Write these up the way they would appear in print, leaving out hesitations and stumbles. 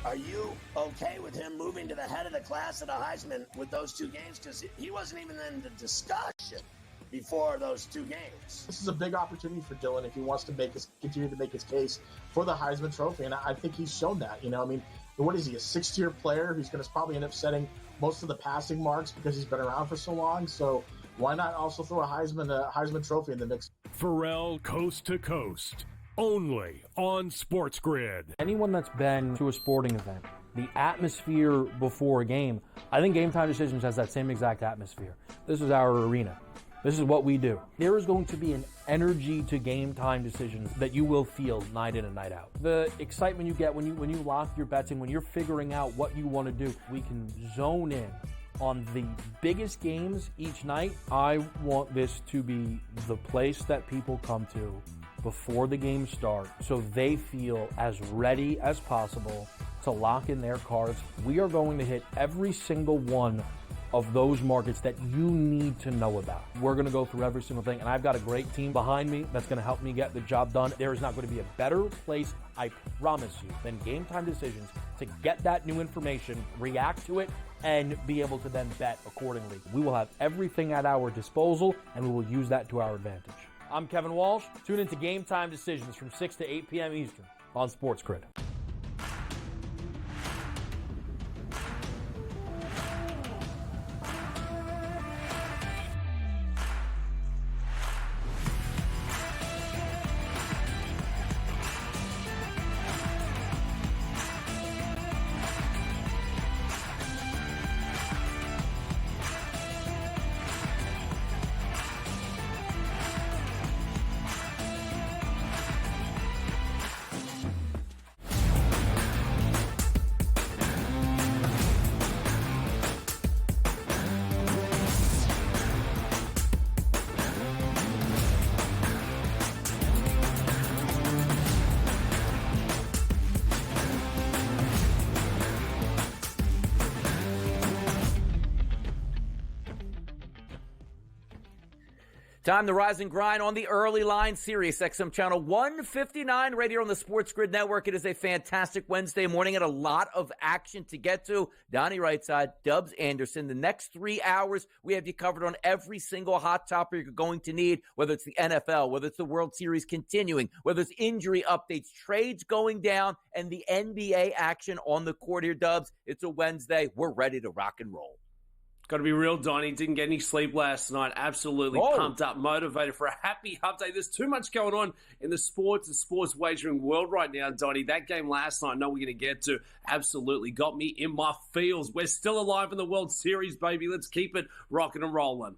Are you okay with him moving to the head of the class at a Heisman with those two games? Because he wasn't even in the discussion before those two games. This is a big opportunity for Dylan if he wants to continue to make his case for the Heisman Trophy, and I think he's shown that. What is he, a sixth-tier player who's going to probably end up setting most of the passing marks because he's been around for so long? So why not also throw a Heisman Trophy in the mix? Pharrell Coast to Coast, only on SportsGrid. Anyone that's been to a sporting event, the atmosphere before a game, I think Game Time Decisions has that same exact atmosphere. This is our arena. This is what we do. There is going to be an energy to Game Time Decisions that you will feel night in and night out. The excitement you get when you lock your bets and when you're figuring out what you want to do, we can zone in on the biggest games each night. I want this to be the place that people come to before the games start so they feel as ready as possible to lock in their cards. We are going to hit every single one of those markets that you need to know about. We're going to go through every single thing, and I've got a great team behind me that's going to help me get the job done. There is not going to be a better place, I promise you, than Game Time Decisions to get that new information, react to it, and be able to then bet accordingly. We will have everything at our disposal, and we will use that to our advantage. I'm Kevin Walsh. Tune into Game Time Decisions from 6 to 8 p.m. Eastern on SportsGrid. Time to rise and grind on the early line, Sirius XM channel 159 right here on the SportsGrid Network. It is a fantastic Wednesday morning and a lot of action to get to. Donnie Rightside, Dubs Anderson. The next 3 hours, we have you covered on every single hot topic you're going to need, whether it's the NFL, whether it's the World Series continuing, whether it's injury updates, trades going down, and the NBA action on the court here, Dubs. It's a Wednesday. We're ready to rock and roll. Got to be real, Donnie. Didn't get any sleep last night. Absolutely pumped up, motivated for a happy update. There's too much going on in the sports and sports wagering world right now, Donnie. That game last night, I know we're going to get to, absolutely got me in my feels. We're still alive in the World Series, baby. Let's keep it rocking and rolling.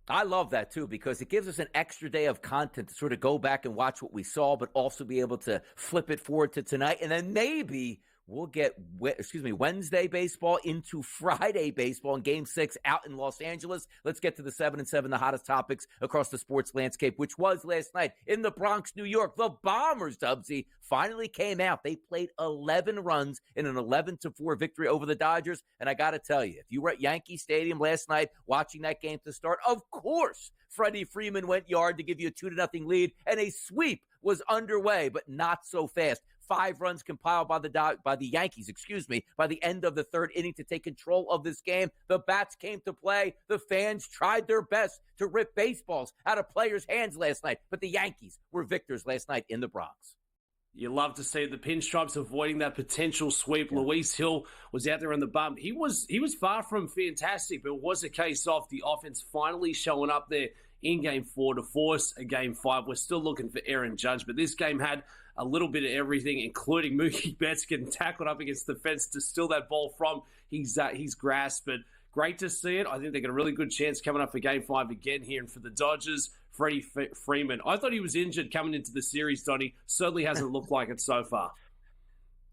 I love that, too, because it gives us an extra day of content to sort of go back and watch what we saw, but also be able to flip it forward to tonight. And then maybe we'll get, Wednesday baseball into Friday baseball in Game 6 out in Los Angeles. Let's get to the 7 and 7, the hottest topics across the sports landscape, which was last night in the Bronx, New York. The Bombers, Dubsy, finally came out. They played 11 runs in an 11-4 victory over the Dodgers. And I got to tell you, if you were at Yankee Stadium last night watching that game to start, of course, Freddie Freeman went yard to give you a 2-0 lead, and a sweep was underway, but not so fast. 5 runs compiled by the Yankees, by the end of the third inning to take control of this game. The bats came to play. The fans tried their best to rip baseballs out of players' hands last night, but the Yankees were victors last night in the Bronx. You love to see the pinstripes avoiding that potential sweep. Yeah. Luis Hill was out there on the bump. He was far from fantastic, but it was a case of the offense finally showing up there in Game 4 to force a Game 5. We're still looking for Aaron Judge, but this game had a little bit of everything, including Mookie Betts getting tackled up against the fence to steal that ball from his grasp. But great to see it. I think they got a really good chance coming up for Game 5 again here. And for the Dodgers, Freddie Freeman, I thought he was injured coming into the series, Donnie. Certainly hasn't looked like it so far.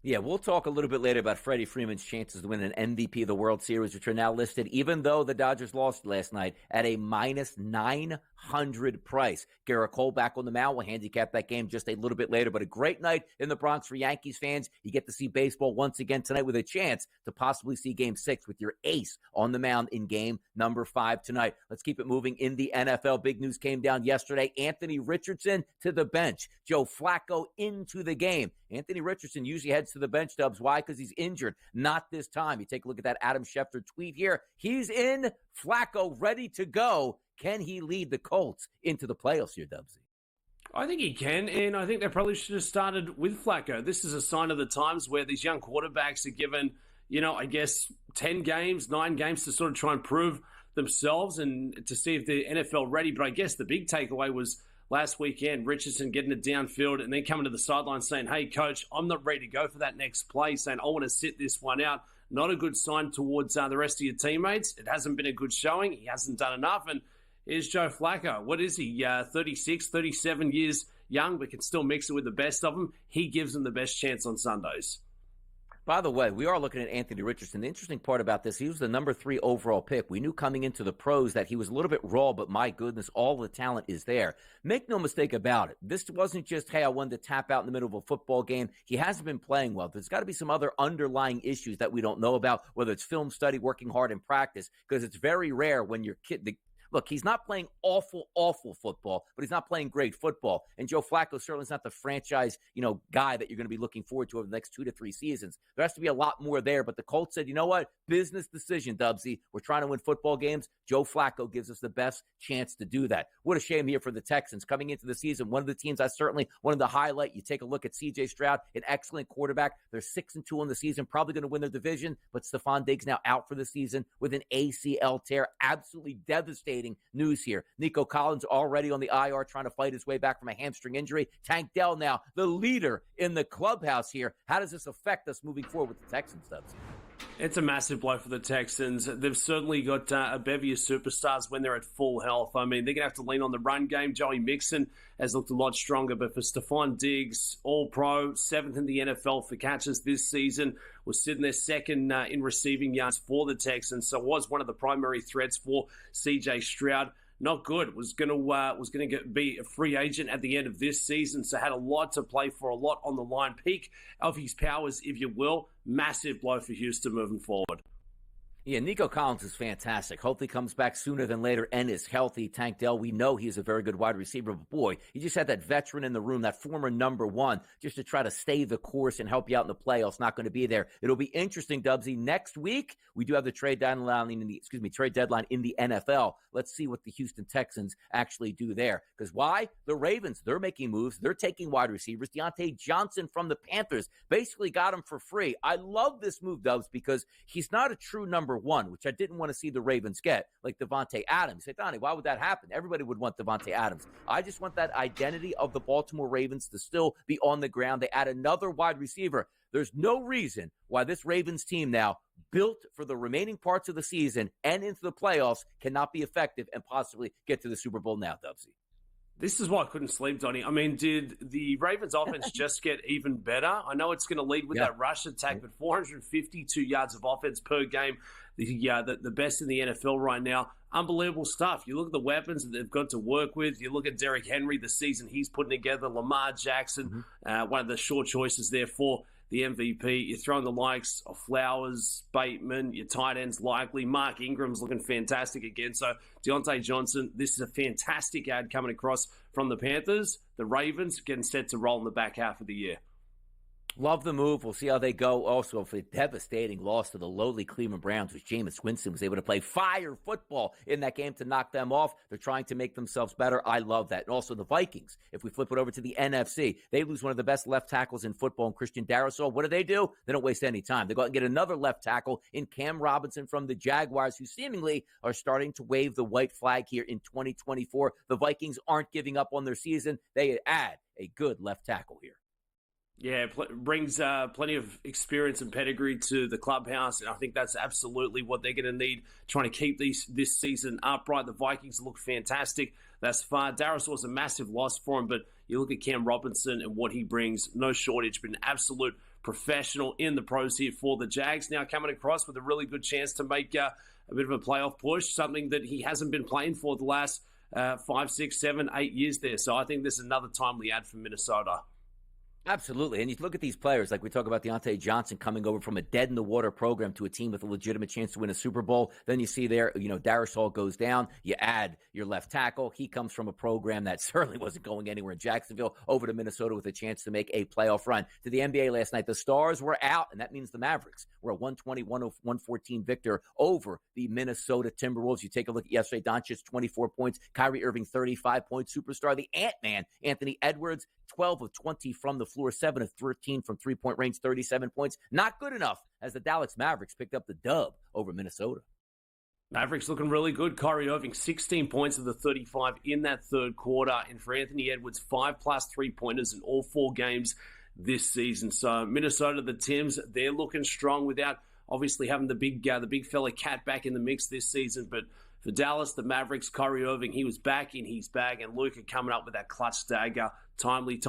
Yeah, we'll talk a little bit later about Freddie Freeman's chances to win an MVP of the World Series, which are now listed, even though the Dodgers lost last night, at a minus 900 price. Garrett Cole back on the mound. We'll handicap that game just a little bit later. But a great night in the Bronx for Yankees fans. You get to see baseball once again tonight with a chance to possibly see Game 6 with your ace on the mound in Game number 5 tonight. Let's keep it moving in the NFL. Big news came down yesterday. Anthony Richardson to the bench. Joe Flacco into the game. Anthony Richardson usually had heads to the bench, Dubs. Why? Because he's injured. Not this time. You take a look at that Adam Schefter tweet here. He's in. Flacco ready to go. Can he lead the Colts into the playoffs here, Dubsy? I think he can, and I think they probably should have started with Flacco. This is a sign of the times where these young quarterbacks are given, I guess 10 games, 9 games to sort of try and prove themselves and to see if they're NFL ready. But I guess the big takeaway was last weekend, Richardson getting it downfield and then coming to the sideline saying, hey, coach, I'm not ready to go for that next play, saying I want to sit this one out. Not a good sign towards the rest of your teammates. It hasn't been a good showing. He hasn't done enough. And here's Joe Flacco. What is he? 36, 37 years young, but can still mix it with the best of them. He gives them the best chance on Sundays. By the way, we are looking at Anthony Richardson. The interesting part about this, he was the number 3 overall pick. We knew coming into the pros that he was a little bit raw, but my goodness, all the talent is there. Make no mistake about it. This wasn't just, hey, I wanted to tap out in the middle of a football game. He hasn't been playing well. There's got to be some other underlying issues that we don't know about, whether it's film study, working hard in practice, because it's very rare when your kid – look, he's not playing awful football, but he's not playing great football. And Joe Flacco certainly is not the franchise, guy that you're going to be looking forward to over the next 2 to 3 seasons. There has to be a lot more there. But the Colts said, you know what? Business decision, Dubsy. We're trying to win football games. Joe Flacco gives us the best chance to do that. What a shame here for the Texans. Coming into the season, one of the teams I certainly wanted to highlight, you take a look at C.J. Stroud, an excellent quarterback. They're 6-2 in the season, probably going to win their division. But Stephon Diggs now out for the season with an ACL tear. Absolutely devastating news here. Nico Collins already on the IR trying to fight his way back from a hamstring injury. Tank Dell now the leader in the clubhouse here. How does this affect us moving forward with the Texans, Dubs? It's a massive blow for the Texans. They've certainly got a bevy of superstars when they're at full health. I mean, they're going to have to lean on the run game. Joey Mixon has looked a lot stronger, but for Stephon Diggs, All-Pro, 7th in the NFL for catches this season, was sitting there second in receiving yards for the Texans, so was one of the primary threats for C.J. Stroud. Not good. Was going to be a free agent at the end of this season, so had a lot to play for, a lot on the line. Peak of his powers, if you will. Massive blow for Houston moving forward. Yeah, Nico Collins is fantastic. Hopefully comes back sooner than later and is healthy. Tank Dell, we know he's a very good wide receiver, but boy, he just had that veteran in the room, that former number 1, just to try to stay the course and help you out in the playoffs. Not going to be there. It'll be interesting, Dubsy. Next week, we do have the trade deadline in the NFL. Let's see what the Houston Texans actually do there. Because why? The Ravens, they're making moves. They're taking wide receivers. Deontay Johnson from the Panthers basically got him for free. I love this move, Dubs, because he's not a true number 1, which I didn't want to see the Ravens get, like Devontae Adams. You say, Donnie, why would that happen? Everybody would want Devontae Adams. I just want that identity of the Baltimore Ravens to still be on the ground. They add another wide receiver. There's no reason why this Ravens team now, built for the remaining parts of the season and into the playoffs, cannot be effective and possibly get to the Super Bowl now, Dubsy. This is why I couldn't sleep, Donnie. I mean, did the Ravens offense just get even better? I know it's going to lead with that rush attack, but 452 yards of offense per game, the best in the NFL right now. Unbelievable stuff. You look at the weapons that they've got to work with. You look at Derrick Henry, the season he's putting together, Lamar Jackson, one of the short choices there for the MVP. You're throwing the likes of Flowers, Bateman, your tight ends likely. Mark Ingram's looking fantastic again. So Deontay Johnson, this is a fantastic ad coming across from the Panthers. The Ravens getting set to roll in the back half of the year. Love the move. We'll see how they go. Also, for a devastating loss to the lowly Cleveland Browns, which Jameis Winston was able to play fire football in that game to knock them off. They're trying to make themselves better. I love that. And also the Vikings, if we flip it over to the NFC, they lose one of the best left tackles in football in Christian Darrisaw. What do? They don't waste any time. They go out and get another left tackle in Cam Robinson from the Jaguars, who seemingly are starting to wave the white flag here in 2024. The Vikings aren't giving up on their season. They add a good left tackle here. Yeah, brings plenty of experience and pedigree to the clubhouse, and I think that's absolutely what they're going to need, trying to keep this season upright. The Vikings look fantastic thus far. Darrisaw was a massive loss for him, but you look at Cam Robinson and what he brings, no shortage, but an absolute professional in the pros here for the Jags. Now coming across with a really good chance to make a bit of a playoff push, something that he hasn't been playing for the last 5, 6, 7, 8 years there. So I think this is another timely ad for Minnesota. Absolutely. And you look at these players, like we talk about Deontay Johnson coming over from a dead-in-the-water program to a team with a legitimate chance to win a Super Bowl. Then you see there, Darius Hall goes down. You add your left tackle. He comes from a program that certainly wasn't going anywhere in Jacksonville over to Minnesota with a chance to make a playoff run. To the NBA last night, the Stars were out, and that means the Mavericks were a 120-114 victor over the Minnesota Timberwolves. You take a look at yesterday, Doncic, 24 points. Kyrie Irving, 35-point superstar. The Ant-Man, Anthony Edwards, 12 of 20 from the floor, 7 of 13 from three-point range, 37 points. Not good enough as the Dallas Mavericks picked up the dub over Minnesota. Mavericks looking really good. Kyrie Irving, 16 points of the 35 in that third quarter. And for Anthony Edwards, 5+ three-pointers in all 4 games this season. So Minnesota, the Tims, they're looking strong without obviously having the big fella Cat back in the mix this season. But for Dallas, the Mavericks, Kyrie Irving, he was back in his bag. And Luka coming up with that clutch dagger. Timely.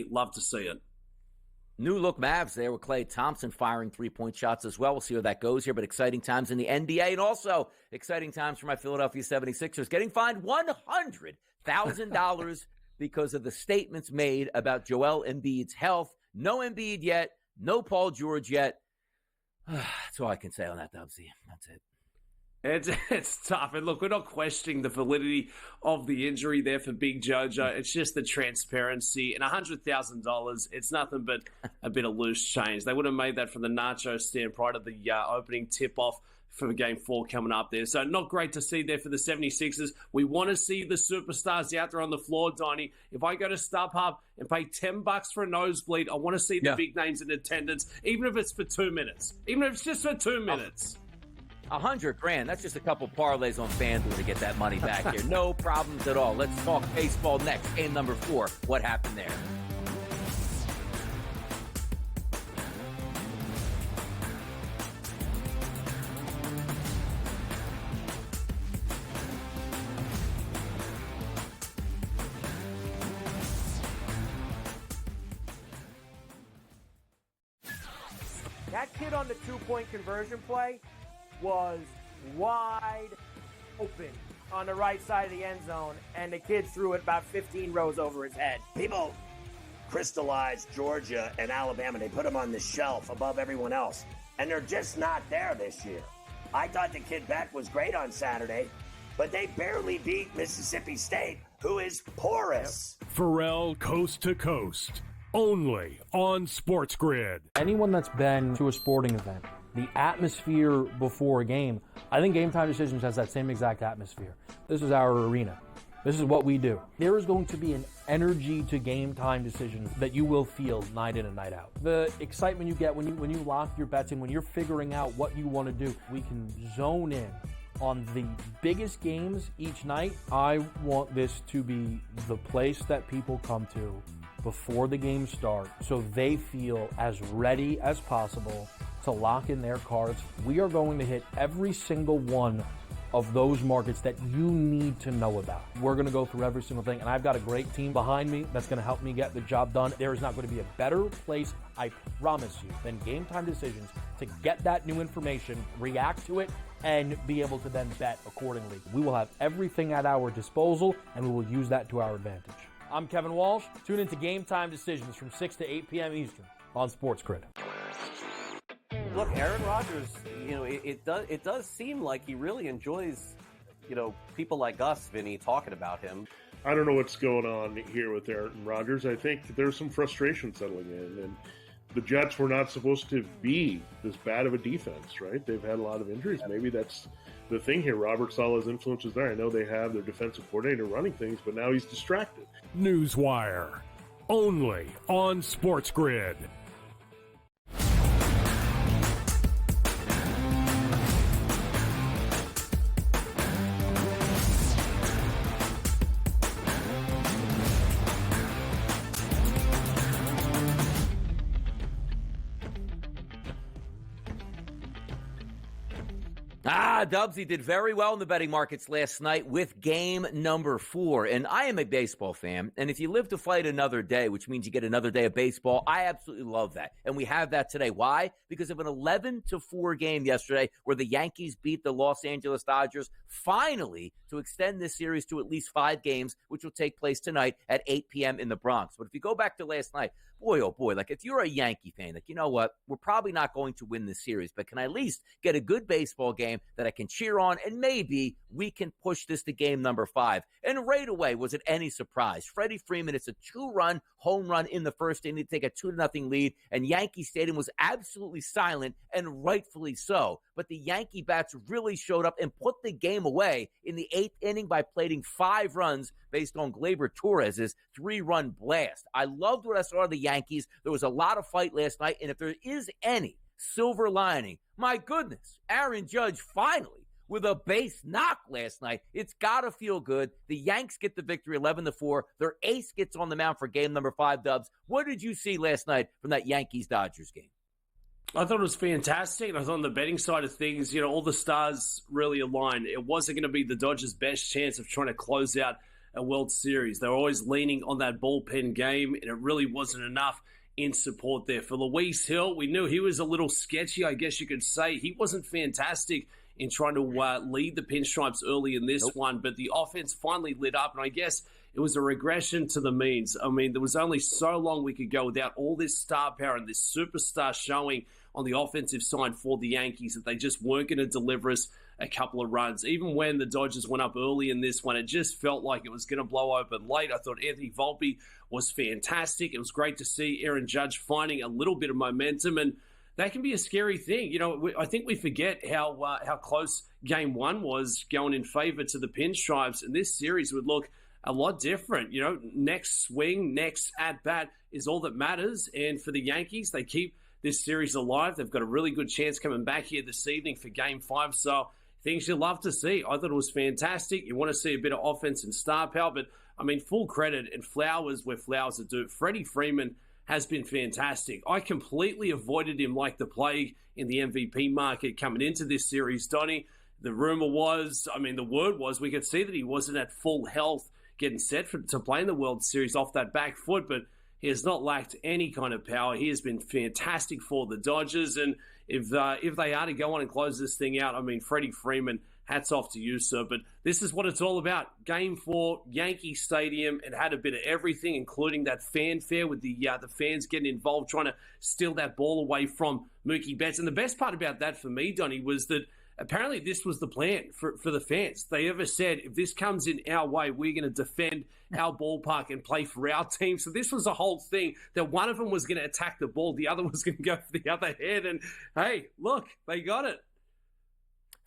Love to see it. New look Mavs there with Klay Thompson firing three-point shots as well. We'll see how that goes here, but exciting times in the NBA and also exciting times for my Philadelphia 76ers getting fined $100,000 because of the statements made about Joel Embiid's health. No Embiid yet, no Paul George yet. That's all I can say on that, Dubsy. That's it. It's tough. And look, we're not questioning the validity of the injury there for Big Jojo. It's just the transparency. And $100,000, it's nothing but a bit of loose change. They would have made that from the nacho stand prior to the opening tip-off for Game 4 coming up there. So not great to see there for the 76ers. We want to see the superstars out there on the floor, Donnie. If I go to StubHub and pay $10 for a nosebleed, I want to see the big names in attendance, even if it's for 2 minutes. Even if it's just for 2 minutes. $100,000. That's just a couple parlays on FanDuel to get that money back here. No problems at all. Let's talk baseball next. Game number 4. What happened there? That kid on the 2-point conversion play was wide open on the right side of the end zone, and the kid threw it about 15 rows over his head. People crystallized Georgia and Alabama. They put them on the shelf above everyone else, and they're just not there this year. I thought the kid Beck was great on Saturday, but they barely beat Mississippi State, who is porous. Pharrell Coast to Coast, only on SportsGrid. Anyone that's been to a sporting event, the atmosphere before a game, I think Game Time Decisions has that same exact atmosphere. This is our arena. This is what we do. There is going to be an energy to Game Time Decisions that you will feel night in and night out. The excitement you get when you lock your bets in, when you're figuring out what you want to do, we can zone in on the biggest games each night. I want this to be the place that people come to before the games start so they feel as ready as possible to lock in their cards. We are going to hit every single one of those markets that you need to know about. We're going to go through every single thing, and I've got a great team behind me that's going to help me get the job done. There is not going to be a better place, I promise you, than Game Time Decisions to get that new information, react to it, and be able to then bet accordingly. We will have everything at our disposal, and we will use that to our advantage. I'm Kevin Walsh. Tune into Game Time Decisions from 6 to 8 p.m. Eastern on SportsGrid. Look, Aaron Rodgers, it does seem like he really enjoys, people like us, Vinny, talking about him. I don't know what's going on here with Aaron Rodgers. I think there's some frustration settling in, and the Jets were not supposed to be this bad of a defense, right? They've had a lot of injuries. Maybe that's the thing here. Robert Saleh's influence is there. I know they have their defensive coordinator running things, but now he's distracted. Newswire, only on SportsGrid. Dubsy did very well in the betting markets last night with game number 4. And I am a baseball fan. And if you live to fight another day, which means you get another day of baseball, I absolutely love that. And we have that today. Why? Because of an 11-4 game yesterday where the Yankees beat the Los Angeles Dodgers finally to extend this series to at least 5 games, which will take place tonight at 8 p.m. in the Bronx. But if you go back to last night, boy, oh boy, like if you're a Yankee fan, like, you know what, we're probably not going to win this series, but can I at least get a good baseball game that I can cheer on, and maybe we can push this to game number 5. And right away, was it any surprise? Freddie Freeman, it's a 2-run home run in the first inning to take a 2-0 lead, and Yankee Stadium was absolutely silent, and rightfully so. But the Yankee bats really showed up and put the game away in the 8th inning by plating 5 runs based on Gleyber Torres' 3-run blast. I loved what I saw of the Yankees. There was a lot of fight last night, and if there is any silver lining, my goodness, Aaron Judge finally with a base knock last night. It's got to feel good. The Yanks get the victory 11-4. Their ace gets on the mound for game number 5, Dubs. What did you see last night from that Yankees-Dodgers game? I thought it was fantastic. I thought on the betting side of things, all the stars really aligned. It wasn't going to be the Dodgers' best chance of trying to close out a World Series. They were always leaning on that bullpen game, and it really wasn't enough in support there. For Luis Hill, we knew he was a little sketchy, I guess you could say. He wasn't fantastic in trying to lead the Pinstripes early in this one, but the offense finally lit up, and I guess it was a regression to the means. I mean, there was only so long we could go without all this star power and this superstar showing on the offensive side for the Yankees that they just weren't going to deliver us a couple of runs. Even when the Dodgers went up early in this one, it just felt like it was going to blow open late. I thought Anthony Volpe was fantastic. It was great to see Aaron Judge finding a little bit of momentum, and that can be a scary thing. I think we forget how close Game 1 was going in favor to the Pinstripes, and this series would look a lot different. Next swing, next at-bat is all that matters, and for the Yankees, they keep this series alive. They've got a really good chance coming back here this evening for Game 5, so things you love to see. I thought it was fantastic. You want to see a bit of offense and star power, but, I mean, full credit and flowers where flowers are due. Freddie Freeman has been fantastic. I completely avoided him like the plague in the MVP market coming into this series, Donnie. The rumor was, the word was, we could see that he wasn't at full health getting set to play in the World Series off that back foot, but he has not lacked any kind of power. He has been fantastic for the Dodgers, and if they are to go on and close this thing out, Freddie Freeman, hats off to you, sir. But this is what it's all about. Game 4, Yankee Stadium. It had a bit of everything, including that fanfare with the fans getting involved, trying to steal that ball away from Mookie Betts. And the best part about that for me, Donnie, was that apparently this was the plan for the fans. They ever said, if this comes in our way, we're going to defend our ballpark and play for our team. So this was a whole thing that one of them was going to attack the ball, the other was going to go for the other head. And hey, look, they got it.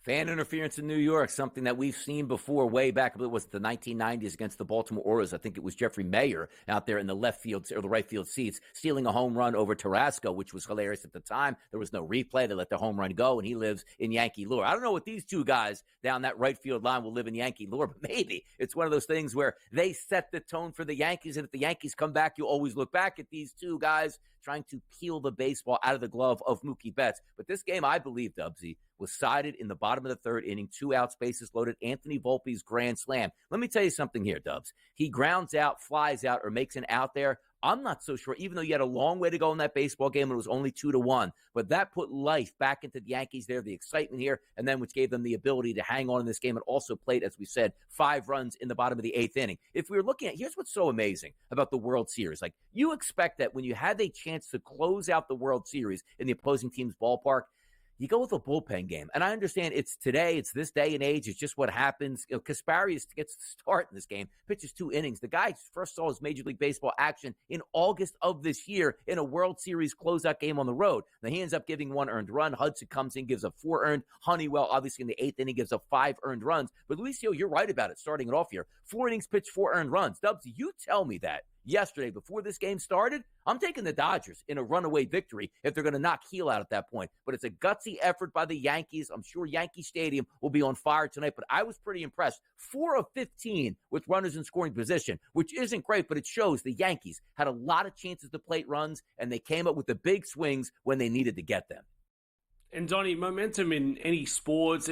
Fan interference in New York, something that we've seen before way back, it was the 1990s against the Baltimore Orioles. I think it was Jeffrey Mayer out there in the left field or the right field seats stealing a home run over Tarasco, which was hilarious at the time. There was no replay. They let the home run go, and he lives in Yankee lore. I don't know what these two guys down that right field line will live in Yankee lore, but maybe it's one of those things where they set the tone for the Yankees, and if the Yankees come back, you always look back at these two guys trying to peel the baseball out of the glove of Mookie Betts. But this game, I believe, Dubsy, was sided in the bottom of the 3rd inning, 2 outs, bases loaded, Anthony Volpe's grand slam. Let me tell you something here, Dubs. He grounds out, flies out, or makes an out there. I'm not so sure, even though you had a long way to go in that baseball game and it was only 2-1. But that put life back into the Yankees there, the excitement here, and then which gave them the ability to hang on in this game and also played, as we said, 5 runs in the bottom of the 8th inning. If we were looking at, here's what's so amazing about the World Series. Like, you expect that when you have a chance to close out the World Series in the opposing team's ballpark, you go with a bullpen game. And I understand it's today, it's this day and age, it's just what happens. Kasperi gets the start in this game, pitches 2 innings. The guy first saw his Major League Baseball action in August of this year in a World Series closeout game on the road. Now, he ends up giving 1 earned run. Hudson comes in, gives up 4 earned. Honeywell, obviously, in the 8th inning, gives up 5 earned runs. But Luis Hill, you're right about it, starting it off here. 4 innings pitched, 4 earned runs. Dubs, you tell me that yesterday before this game started, I'm taking the Dodgers in a runaway victory if they're going to knock Heel out at that point. But it's a gutsy effort by the Yankees. I'm sure Yankee Stadium will be on fire tonight, but I was pretty impressed. 4 of 15 with runners in scoring position, which isn't great, but it shows the Yankees had a lot of chances to plate runs, and they came up with the big swings when they needed to get them. And Donnie, momentum in any sports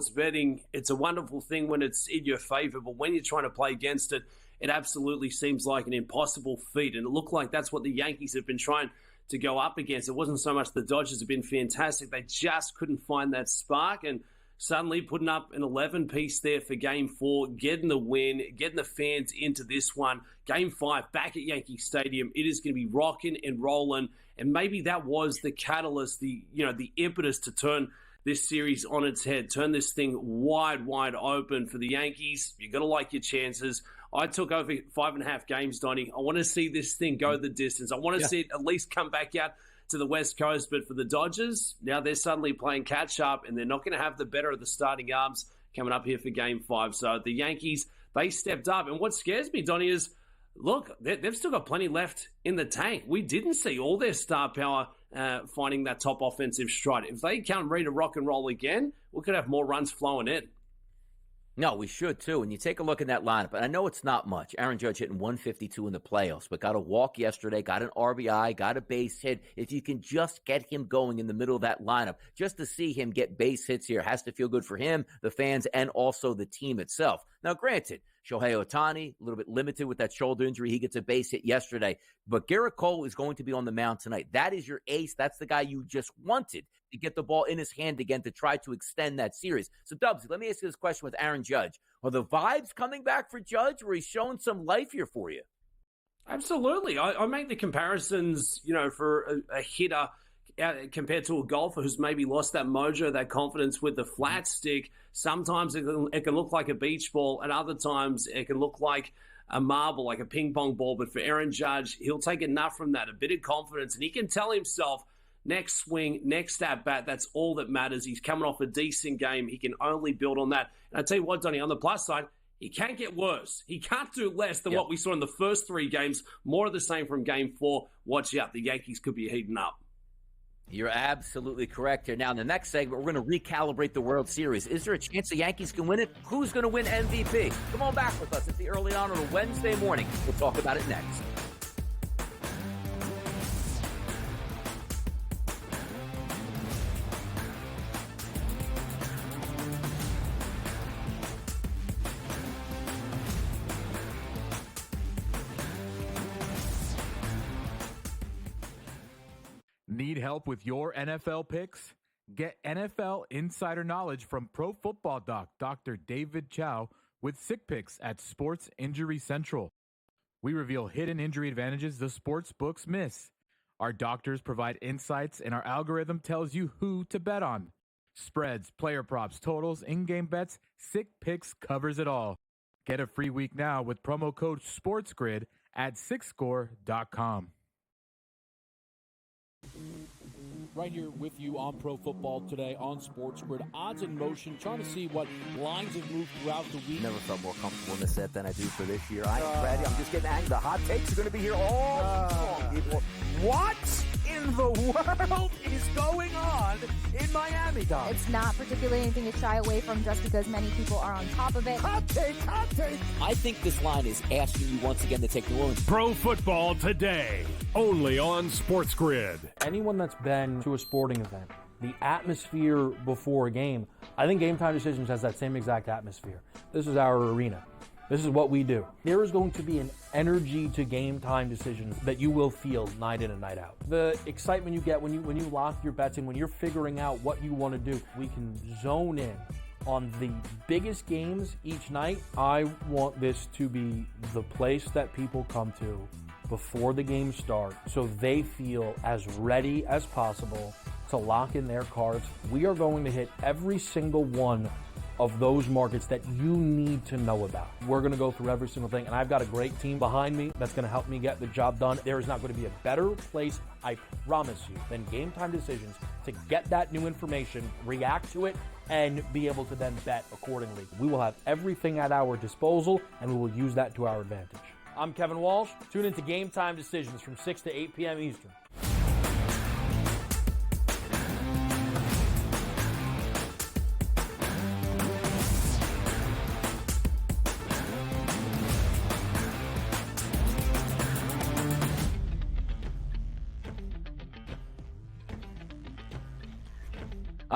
betting, it's a wonderful thing when it's in your favor, but when you're trying to play against it, it absolutely seems like an impossible feat. And it looked like that's what the Yankees have been trying to go up against. It wasn't so much the Dodgers have been fantastic. They just couldn't find that spark. And suddenly putting up an 11-piece there for Game 4, getting the win, getting the fans into this one. Game 5 back at Yankee Stadium. It is going to be rocking and rolling. And maybe that was the catalyst, the impetus to turn this series on its head, turn this thing wide open for the Yankees. You got to like your chances. I took over 5.5 games, Donnie. I want to see this thing go the distance. I want to see it at least come back out to the West Coast. But for the Dodgers, now they're suddenly playing catch up, and they're not going to have the better of the starting arms coming up here for Game 5. So the Yankees, they stepped up. And what scares me, Donnie, is, look, they've still got plenty left in the tank. We didn't see all their star power finding that top offensive stride. If they can't ready to rock and roll again, we could have more runs flowing in. No, we should, too. And you take a look at that lineup, and I know it's not much. Aaron Judge hitting 152 in the playoffs, but got a walk yesterday, got an RBI, got a base hit. If you can just get him going in the middle of that lineup, just to see him get base hits here has to feel good for him, the fans, and also the team itself. Now, granted, Shohei Ohtani, a little bit limited with that shoulder injury. He gets a base hit yesterday. But Garrett Cole is going to be on the mound tonight. That is your ace. That's the guy you just wanted to get the ball in his hand again to try to extend that series. So, Dubsy, let me ask you this question with Aaron Judge. Are the vibes coming back for Judge, or he's showing some life here for you? Absolutely. I make the comparisons, for a hitter compared to a golfer who's maybe lost that mojo, that confidence with the flat stick. Sometimes it can look like a beach ball, and other times it can look like a marble, like a ping pong ball. But for Aaron Judge, he'll take enough from that, a bit of confidence, and he can tell himself, next swing, next at-bat, that's all that matters. He's coming off a decent game. He can only build on that. And I tell you what, Donnie, on the plus side, he can't get worse. He can't do less than what we saw in the first 3 games. More of the same from Game 4. Watch out. The Yankees could be heating up. You're absolutely correct here. Now, in the next segment, we're going to recalibrate the World Series. Is there a chance the Yankees can win it? Who's going to win MVP? Come on back with us. It's the early on a Wednesday morning. We'll talk about it next. Need help with your NFL picks? Get NFL insider knowledge from Pro Football Doc, Dr. David Chow, with Sick Picks at Sports Injury Central. We reveal hidden injury advantages the sports books miss. Our doctors provide insights, and our algorithm tells you who to bet on. Spreads, player props, totals, in-game bets, Sick Picks covers it all. Get a free week now with promo code SportsGrid at SickScore.com. Right here with you on Pro Football Today on SportsGrid. Odds in motion, trying to see what lines have moved throughout the week. Never felt more comfortable in this set than I do for this year. I am ready. I'm just getting angry. The hot takes are going to be here all long, people. What in the world is going on in Miami, Don? It's not particularly anything to shy away from just because many people are on top of it. Hot take, hot take. I think this line is asking you once again to take New Orleans. Pro Football Today, only on SportsGrid. Anyone that's been to a sporting event, the atmosphere before a game, I think Game Time Decisions has that same exact atmosphere. This is our arena. This is what we do. There is going to be an energy to Game Time Decisions that you will feel night in and night out. The excitement you get when you lock your bets in, when you're figuring out what you want to do, we can zone in on the biggest games each night. I want this to be the place that people come to before the game starts so they feel as ready as possible to lock in their cards. We are going to hit every single one of those markets that you need to know about. We're going to go through every single thing, and I've got a great team behind me that's going to help me get the job done. There is not going to be a better place, I promise you, than Game Time Decisions to get that new information, react to it, and be able to then bet accordingly. We will have everything at our disposal, and we will use that to our advantage. I'm Kevin Walsh. Tune into Game Time Decisions from 6 to 8 p.m. Eastern.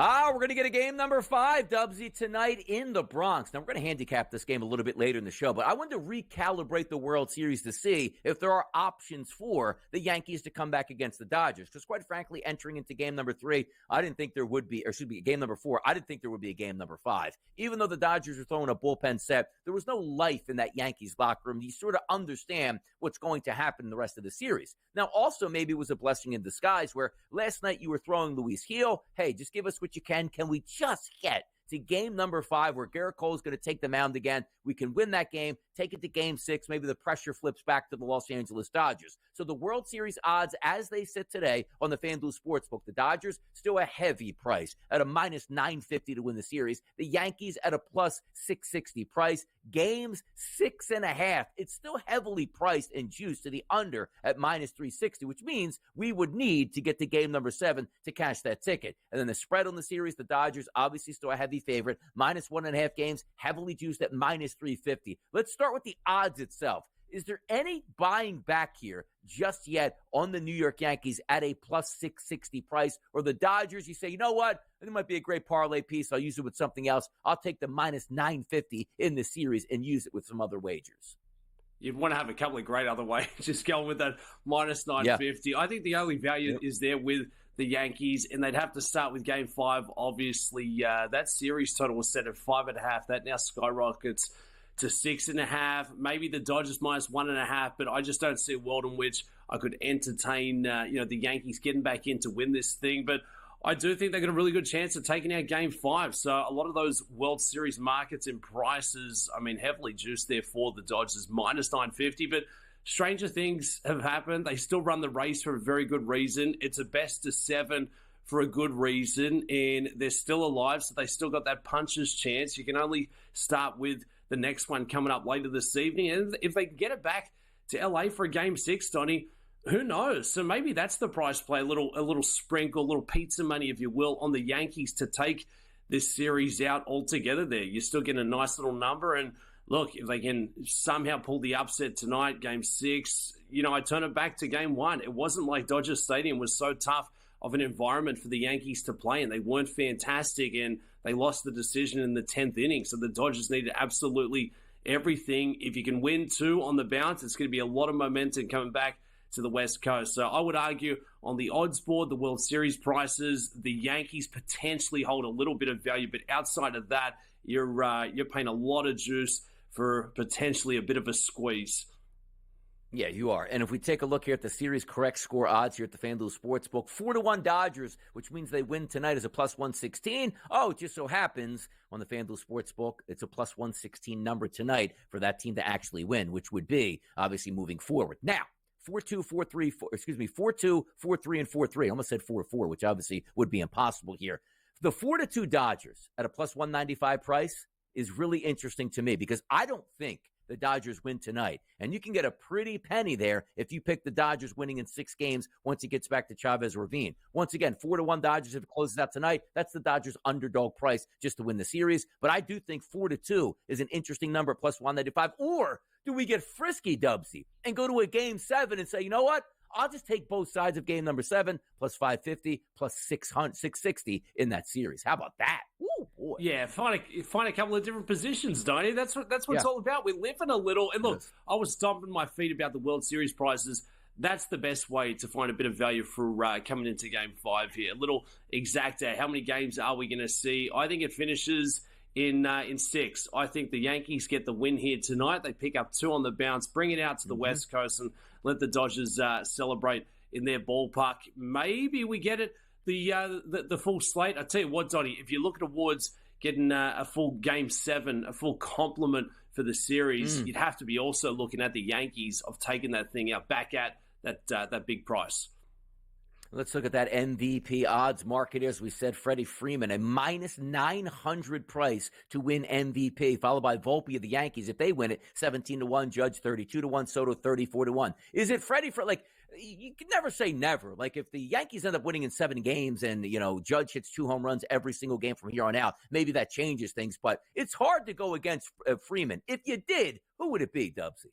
We're going to get a game number 5, Dubsy, tonight in the Bronx. Now, we're going to handicap this game a little bit later in the show, but I wanted to recalibrate the World Series to see if there are options for the Yankees to come back against the Dodgers. Because quite frankly, entering into game number 3, I didn't think there would be, or excuse me, game number 4, I didn't think there would be a game number 5. Even though the Dodgers were throwing a bullpen set, there was no life in that Yankees locker room. You sort of understand what's going to happen in the rest of the series. Now, also, maybe it was a blessing in disguise where last night you were throwing Luis Gil. Hey, just give us what you can. Can we just get to game number 5 where Gerrit Cole is going to take the mound again? We can win that game, take it to game 6. Maybe the pressure flips back to the Los Angeles Dodgers. So the World Series odds as they sit today on the FanDuel Sportsbook, the Dodgers still a heavy price at a minus 950 to win the series. The Yankees at a plus 660 price. Games 6.5. It's still heavily priced and juiced to the under at minus 360, which means we would need to get to game number 7 to cash that ticket. And then the spread on the series, the Dodgers obviously still a heavy favorite, minus 1.5 games, heavily juiced at minus 350. Let's start with the odds itself. Is there any buying back here just yet on the New York Yankees at a plus 660 price? Or the Dodgers, you say, you know what? It might be a great parlay piece. I'll use it with something else. I'll take the minus 950 in the series and use it with some other wagers. You'd want to have a couple of great other ways. Just going with that minus 950. Yeah. I think the only value is there with the Yankees, and they'd have to start with game 5. Obviously, that series total was set at 5.5. That now skyrockets to 6.5. Maybe the Dodgers minus 1.5, but I just don't see a world in which I could entertain the Yankees getting back in to win this thing. But I do think they've got a really good chance of taking out game 5. So a lot of those World Series markets and prices, heavily juiced there for the Dodgers, minus 950. But stranger things have happened. They still run the race for a very good reason. It's a best of 7 for a good reason, and they're still alive, so they still got that puncher's chance. You can only start with the next one coming up later this evening. And if they can get it back to LA for a game 6, Donnie, who knows? So maybe that's the price play, a little sprinkle, a little pizza money, if you will, on the Yankees to take this series out altogether there. You're still getting a nice little number. And look, if they can somehow pull the upset tonight, game 6, I turn it back to game 1. It wasn't like Dodger Stadium was so tough of an environment for the Yankees to play, and they weren't fantastic, and they lost the decision in the 10th inning. So the Dodgers needed absolutely everything. If you can win 2 on the bounce, it's going to be a lot of momentum coming back to the West Coast. So I would argue on the odds board, the World Series prices, the Yankees potentially hold a little bit of value, but outside of that, you're paying a lot of juice for potentially a bit of a squeeze. Yeah, you are. And if we take a look here at the series correct score odds here at the FanDuel Sportsbook, 4-1 Dodgers, which means they win tonight, is a plus 116. Oh, it just so happens on the FanDuel Sportsbook, it's a plus 116 number tonight for that team to actually win, which would be obviously moving forward. Now, 4-2, 4-3, 4-2, 4-3, and 4-3. I almost said 4-4, which obviously would be impossible here. The 4-2 Dodgers at a plus 195 price is really interesting to me because I don't think the Dodgers win tonight. And you can get a pretty penny there if you pick the Dodgers winning in 6 games once it gets back to Chavez Ravine. Once again, 4-1 Dodgers if it closes out tonight. That's the Dodgers underdog price just to win the series. But I do think 4-2 is an interesting number, plus 195. Or do we get frisky, Dubsy, and go to a game 7 and say, you know what? I'll just take both sides of game number 7, plus 550, plus 660 in that series. How about that? Ooh, boy. Yeah, find a couple of different positions, Donnie. That's what it's all about. We live in a little. And look, I was stomping my feet about the World Series prices. That's the best way to find a bit of value for coming into game 5 here. A little exacta. How many games are we going to see? I think it finishes in 6. I think the Yankees get the win here tonight. They pick up 2 on the bounce, bring it out to the West Coast, and let the Dodgers celebrate in their ballpark. Maybe we get it the full slate. I tell you what, Donnie, if you look at awards getting a full game 7, a full complement for the series, you'd have to be also looking at the Yankees of taking that thing out back at that big price. Let's look at that MVP odds market. As we said, Freddie Freeman, a minus 900 price to win MVP, followed by Volpe of the Yankees. If they win it, 17-1, Judge 32-1, Soto 34-1. Is it Freddie for you can never say never. Like if the Yankees end up winning in 7 games and, Judge hits 2 home runs every single game from here on out, maybe that changes things, but it's hard to go against Freeman. If you did, who would it be, Dubsy?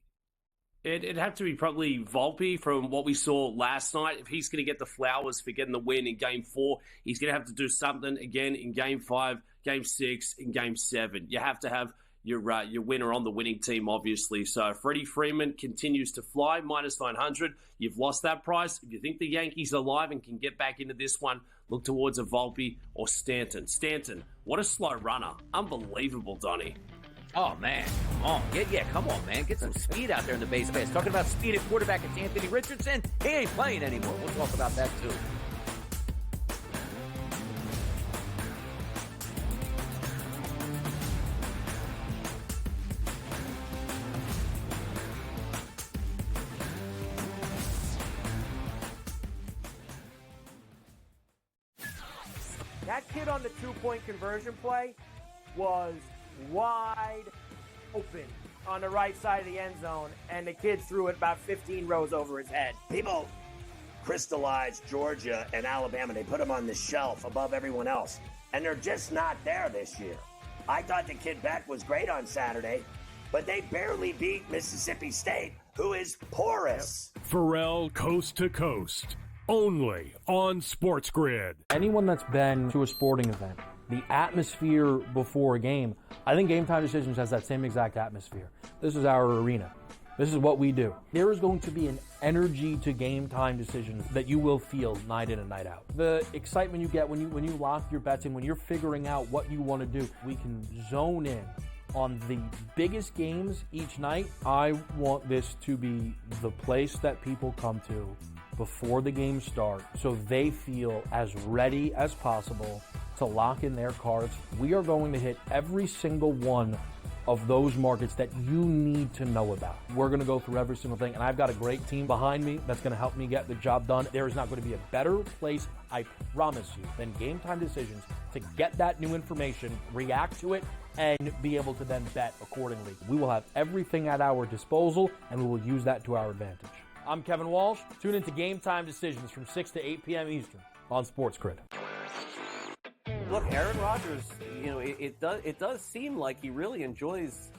It'd have to be probably Volpe from what we saw last night. If he's going to get the flowers for getting the win in Game 4, he's going to have to do something again in Game 5, Game 6, and Game 7. You have to have your winner on the winning team, obviously. So Freddie Freeman continues to fly, minus 900. You've lost that price. If you think the Yankees are alive and can get back into this one, look towards a Volpe or Stanton. Stanton, what a slow runner. Unbelievable, Donnie. Oh, man. Come on. Come on, man. Get some speed out there in the base pass. Talking about speed at quarterback, it's Anthony Richardson. He ain't playing anymore. We'll talk about that, too. That kid on the two-point conversion play was wide open on the right side of the end zone, and the kid threw it about 15 rows over his head. People crystallized Georgia and Alabama. They put them on the shelf above everyone else, and they're just not there this year. I thought the kid Beck was great on Saturday, but they barely beat Mississippi State, who is porous. Pharrell Coast to Coast, only on SportsGrid. Anyone that's been to a sporting event, the atmosphere before a game, I think Game Time Decisions has that same exact atmosphere. This is our arena. This is what we do. There is going to be an energy to Game Time Decisions that you will feel night in and night out. The excitement you get when you lock your bets in, when you're figuring out what you want to do, we can zone in on the biggest games each night. I want this to be the place that people come to before the game starts so they feel as ready as possible to lock in their cards. We are going to hit every single one of those markets that you need to know about. We're going to go through every single thing, and I've got a great team behind me that's going to help me get the job done. There is not going to be a better place, I promise you, than Game Time Decisions to get that new information, react to it, and be able to then bet accordingly. We will have everything at our disposal, and we will use that to our advantage. I'm Kevin Walsh. Tune into Game Time Decisions from 6 to 8 p.m. Eastern on SportsGrid. Look, Aaron Rodgers, it does seem like he really enjoys,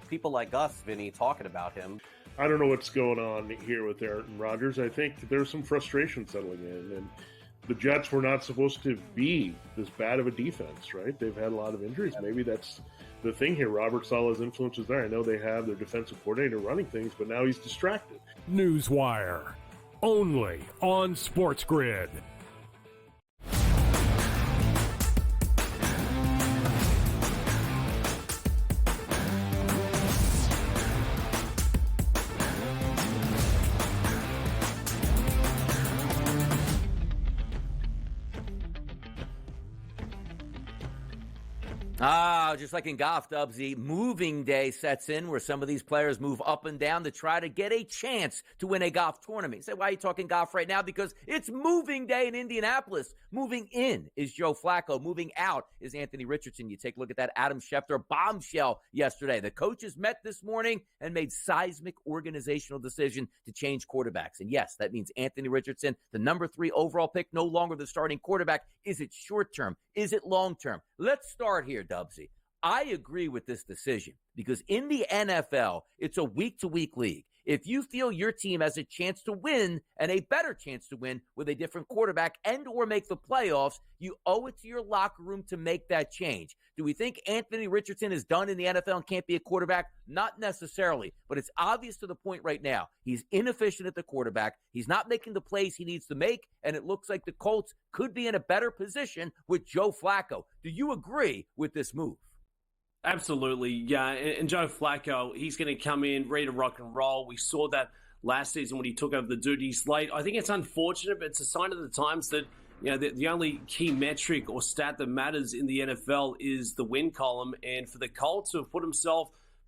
people like us, Vinny, talking about him. I don't know what's going on here with Aaron Rodgers. I think there's some frustration settling in, and the Jets were not supposed to be this bad of a defense, right? They've had a lot of injuries. Maybe that's the thing here. Robert Saleh's influence is there. I know they have their defensive coordinator running things, but now he's distracted. Newswire, only on SportsGrid. Just like in golf, Dubsy, moving day sets in where some of these players move up and down to try to get a chance to win a golf tournament. You say, why are you talking golf right now? Because it's moving day in Indianapolis. Moving in is Joe Flacco. Moving out is Anthony Richardson. You take a look at that Adam Schefter bombshell yesterday. The coaches met this morning and made seismic organizational decision to change quarterbacks. And yes, that means Anthony Richardson, the number 3 overall pick, no longer the starting quarterback. Is it short term? Is it long term? Let's start here, Dubsy. I agree with this decision because in the NFL, it's a week-to-week league. If you feel your team has a chance to win and a better chance to win with a different quarterback and or make the playoffs, you owe it to your locker room to make that change. Do we think Anthony Richardson is done in the NFL and can't be a quarterback? Not necessarily, but it's obvious to the point right now. He's inefficient at the quarterback. He's not making the plays he needs to make, and it looks like the Colts could be in a better position with Joe Flacco. Do you agree with this move? Absolutely, yeah. And Joe Flacco, he's going to come in ready to rock and roll. We saw that last season when he took over the duties late. I think it's unfortunate, but it's a sign of the times that the only key metric or stat that matters in the NFL is the win column. And for the Colts to have put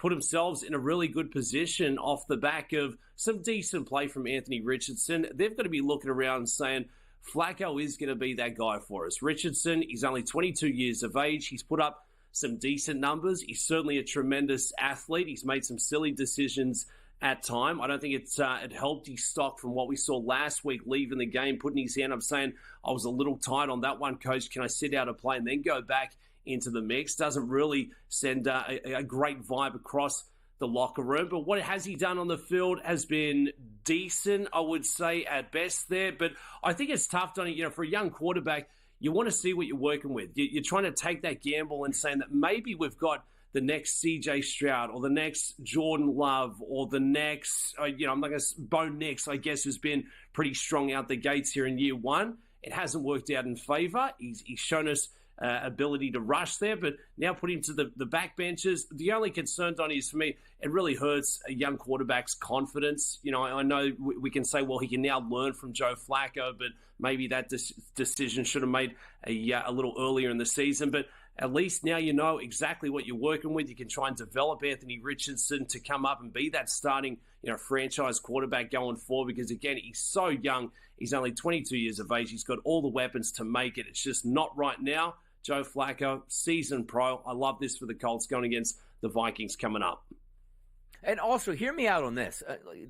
themselves in a really good position off the back of some decent play from Anthony Richardson, they've got to be looking around and saying, Flacco is going to be that guy for us. Richardson, he's only 22 years of age. He's put up some decent numbers. He's certainly a tremendous athlete. He's made some silly decisions at time. I don't think it helped his stock from what we saw last week, leaving the game, putting his hand up, saying, I was a little tight on that one, coach. Can I sit out a play and then go back into the mix? Doesn't really send a great vibe across the locker room. But what has he done on the field has been decent, I would say, at best there. But I think it's tough, Donnie, for a young quarterback, you want to see what you're working with. You're trying to take that gamble and saying that maybe we've got the next CJ Stroud or the next Jordan Love or the next, I'm not going to, Bo Nix, I guess, who's been pretty strong out the gates here in year one. It hasn't worked out in favor. He's shown us ability to rush there, but now put him to the back benches. The only concern, Donnie, is for me, it really hurts a young quarterback's confidence. I know we can say, well, he can now learn from Joe Flacco, but maybe that decision should have made a little earlier in the season. But at least now you know exactly what you're working with. You can try and develop Anthony Richardson to come up and be that starting, franchise quarterback going forward, because, again, he's so young. He's only 22 years of age. He's got all the weapons to make it. It's just not right now. Joe Flacco, seasoned pro. I love this for the Colts going against the Vikings coming up. And also, hear me out on this.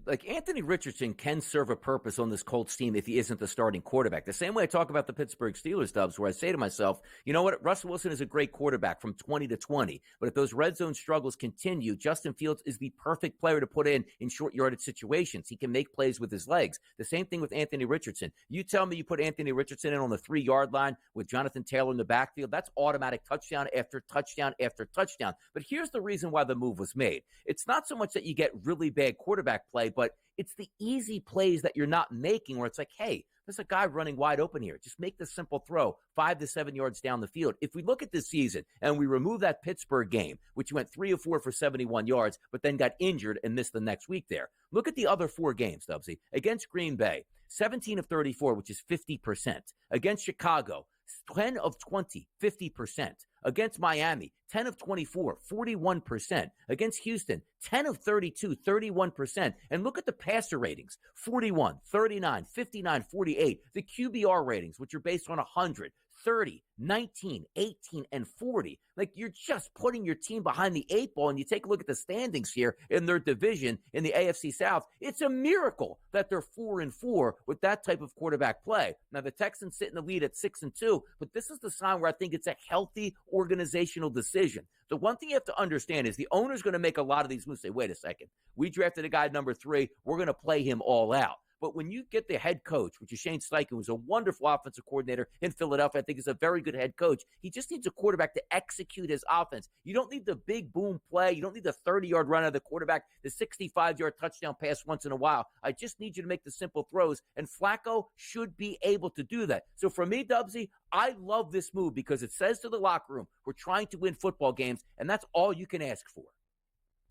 Like Anthony Richardson can serve a purpose on this Colts team if he isn't the starting quarterback. The same way I talk about the Pittsburgh Steelers, Dubs, where I say to myself, you know what? Russell Wilson is a great quarterback from 20 to 20. But if those red zone struggles continue, Justin Fields is the perfect player to put in short yardage situations. He can make plays with his legs. The same thing with Anthony Richardson. You tell me you put Anthony Richardson in on the 3-yard line with Jonathan Taylor in the backfield, that's automatic touchdown after touchdown after touchdown. But here's the reason why the move was made. It's not so much that you get really bad quarterback play, but it's the easy plays that you're not making where it's like, hey, there's a guy running wide open here. Just make the simple throw 5 to 7 yards down the field. If we look at this season and we remove that Pittsburgh game, which went 3 of 4 for 71 yards, but then got injured and missed the next week there. Look at the other 4 games, Dubsy. Against Green Bay, 17 of 34, which is 50%. Against Chicago, 10 of 20, 50%. Against Miami, 10 of 24, 41%. Against Houston, 10 of 32, 31%. And look at the passer ratings, 41, 39, 59, 48. The QBR ratings, which are based on 100, 30, 19, 18, and 40. Like, you're just putting your team behind the 8 ball, and you take a look at the standings here in their division in the AFC South. It's a miracle that they're 4-4 with that type of quarterback play. Now, the Texans sit in the lead at 6-2, but this is the sign where I think it's a healthy organizational decision. The one thing you have to understand is the owner's going to make a lot of these moves. Say, wait a second, we drafted a guy number 3. We're going to play him all out. But when you get the head coach, which is Shane Steichen, who's a wonderful offensive coordinator in Philadelphia, I think is a very good head coach. He just needs a quarterback to execute his offense. You don't need the big boom play. You don't need the 30-yard run of the quarterback, the 65-yard touchdown pass once in a while. I just need you to make the simple throws, and Flacco should be able to do that. So for me, Dubsy, I love this move because it says to the locker room, we're trying to win football games, and that's all you can ask for.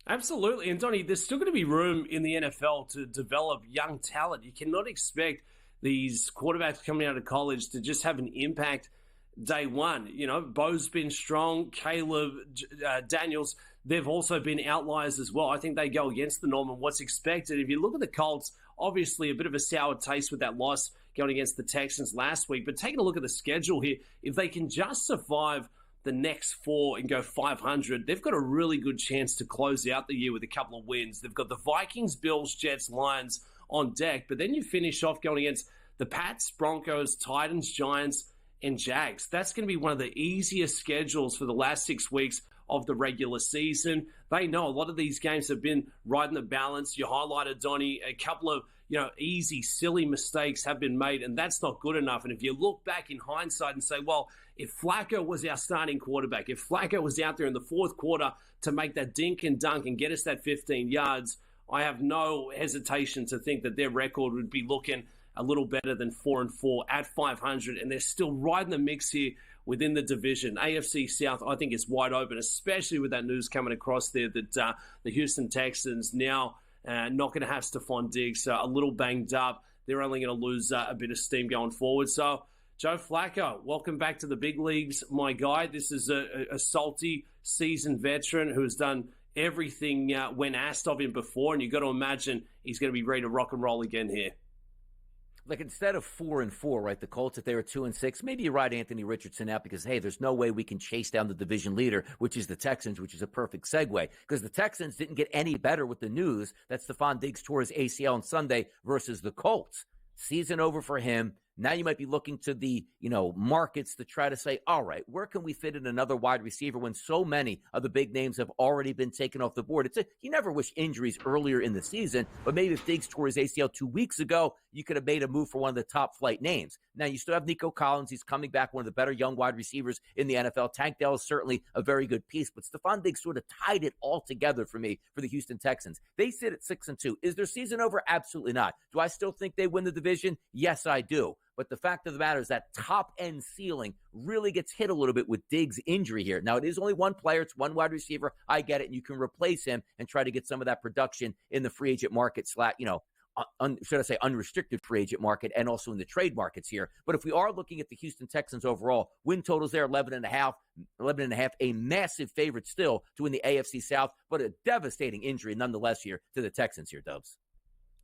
Absolutely. And Donnie, there's still going to be room in the NFL to develop young talent. You cannot expect these quarterbacks coming out of college to just have an impact day one. Bo's been strong. Caleb, Daniels, they've also been outliers as well. I think they go against the norm and what's expected. If you look at the Colts, obviously a bit of a sour taste with that loss going against the Texans last week. But taking a look at the schedule here, if they can just survive the next 4 and go 500, they've got a really good chance to close out the year with a couple of wins. They've got the Vikings, Bills, Jets, Lions on deck, but then you finish off going against the Pats, Broncos, Titans, Giants, and Jags. That's going to be one of the easiest schedules for the last 6 weeks of the regular season. They know a lot of these games have been right in the balance. You highlighted, Donnie, a couple of easy, silly mistakes have been made, and that's not good enough. And if you look back in hindsight and say, well, if Flacco was our starting quarterback, if Flacco was out there in the fourth quarter to make that dink and dunk and get us that 15 yards, I have no hesitation to think that their record would be looking a little better than 4-4 at 500, and they're still right in the mix here within the division. AFC South, I think, is wide open, especially with that news coming across there that the Houston Texans now not going to have Stephon Diggs, a little banged up. They're only going to lose a bit of steam going forward. So, Joe Flacco, welcome back to the big leagues, my guy. This is a salty, seasoned veteran who has done everything when asked of him before, and you've got to imagine he's going to be ready to rock and roll again here. Like, instead of 4-4, right, the Colts, if they were 2-6, maybe you ride Anthony Richardson out because, hey, there's no way we can chase down the division leader, which is the Texans, which is a perfect segue because the Texans didn't get any better with the news that Stephon Diggs tore his ACL on Sunday versus the Colts. Season over for him. Now you might be looking to the, markets to try to say, all right, where can we fit in another wide receiver when so many of the big names have already been taken off the board? You never wish injuries earlier in the season, but maybe if Diggs tore his ACL 2 weeks ago, you could have made a move for one of the top flight names. Now you still have Nico Collins. He's coming back, one of the better young wide receivers in the NFL. Tank Dell is certainly a very good piece, but Stephon Diggs sort of tied it all together for me for the Houston Texans. They sit at 6-2. Is their season over? Absolutely not. Do I still think they win the division? Yes, I do. But the fact of the matter is that top-end ceiling really gets hit a little bit with Diggs' injury here. Now, it is only one player. It's one wide receiver. I get it. And you can replace him and try to get some of that production in the free agent market, should I say unrestricted free agent market, and also in the trade markets here. But if we are looking at the Houston Texans overall, win totals there 11.5, a massive favorite still to win the AFC South, but a devastating injury nonetheless here to the Texans here, Dubs.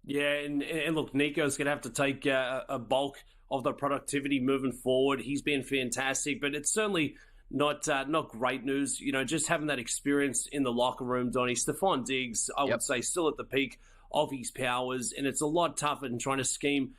Yeah, and look, Nico's going to have to take a bulk of the productivity moving forward. He's been fantastic, but it's certainly not great news. Just having that experience in the locker room, Donnie. Stephon Diggs, I would say, still at the peak of his powers, and it's a lot tougher than trying to scheme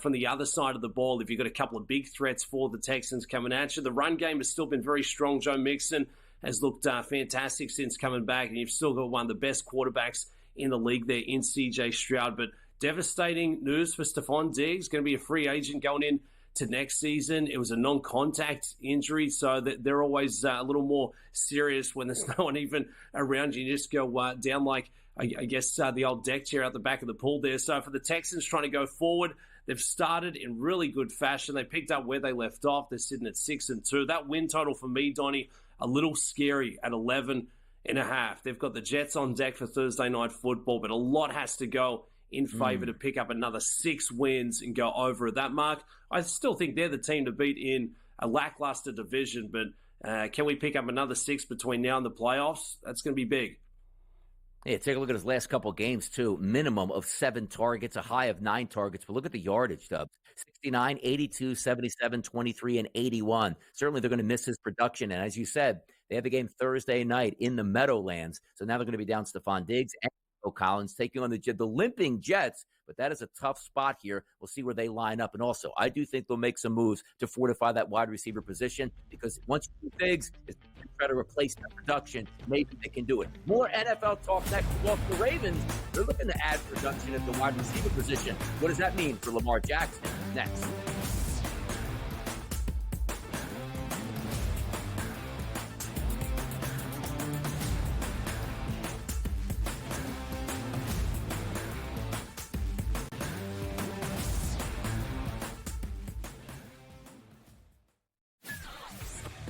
from the other side of the ball if you've got a couple of big threats for the Texans coming at you. The run game has still been very strong. Joe Mixon has looked fantastic since coming back, and you've still got one of the best quarterbacks in the league there in C.J. Stroud. But devastating news for Stephon Diggs. Going to be a free agent going in to next season. It was a non-contact injury, so that they're always a little more serious when there's no one even around you. You just go down like, I guess, the old deck chair out the back of the pool there. So for the Texans trying to go forward, they've started in really good fashion. They picked up where they left off. They're sitting at 6-2. That win total for me, Donnie, a little scary at 11.5. They've got the Jets on deck for Thursday Night Football, but a lot has to go in favor to pick up another 6 wins and go over that mark. I still think they're the team to beat in a lackluster division, but can we pick up another 6 between now and the playoffs? That's going to be big. Yeah, take a look at his last couple games, too. Minimum of 7 targets, a high of 9 targets. But look at the yardage, Dubs. 69, 82, 77, 23, and 81. Certainly they're going to miss his production. And as you said, they have a game Thursday night in the Meadowlands. So now they're going to be down Stephon Diggs and Collins taking on the limping Jets, but that is a tough spot here. We'll see where they line up. And also, I do think they'll make some moves to fortify that wide receiver position, because once you do Diggs, it's try to replace that production. Maybe they can do it. More NFL talk next. Well, the Ravens, they're looking to add production at the wide receiver position. What does that mean for Lamar Jackson? Next.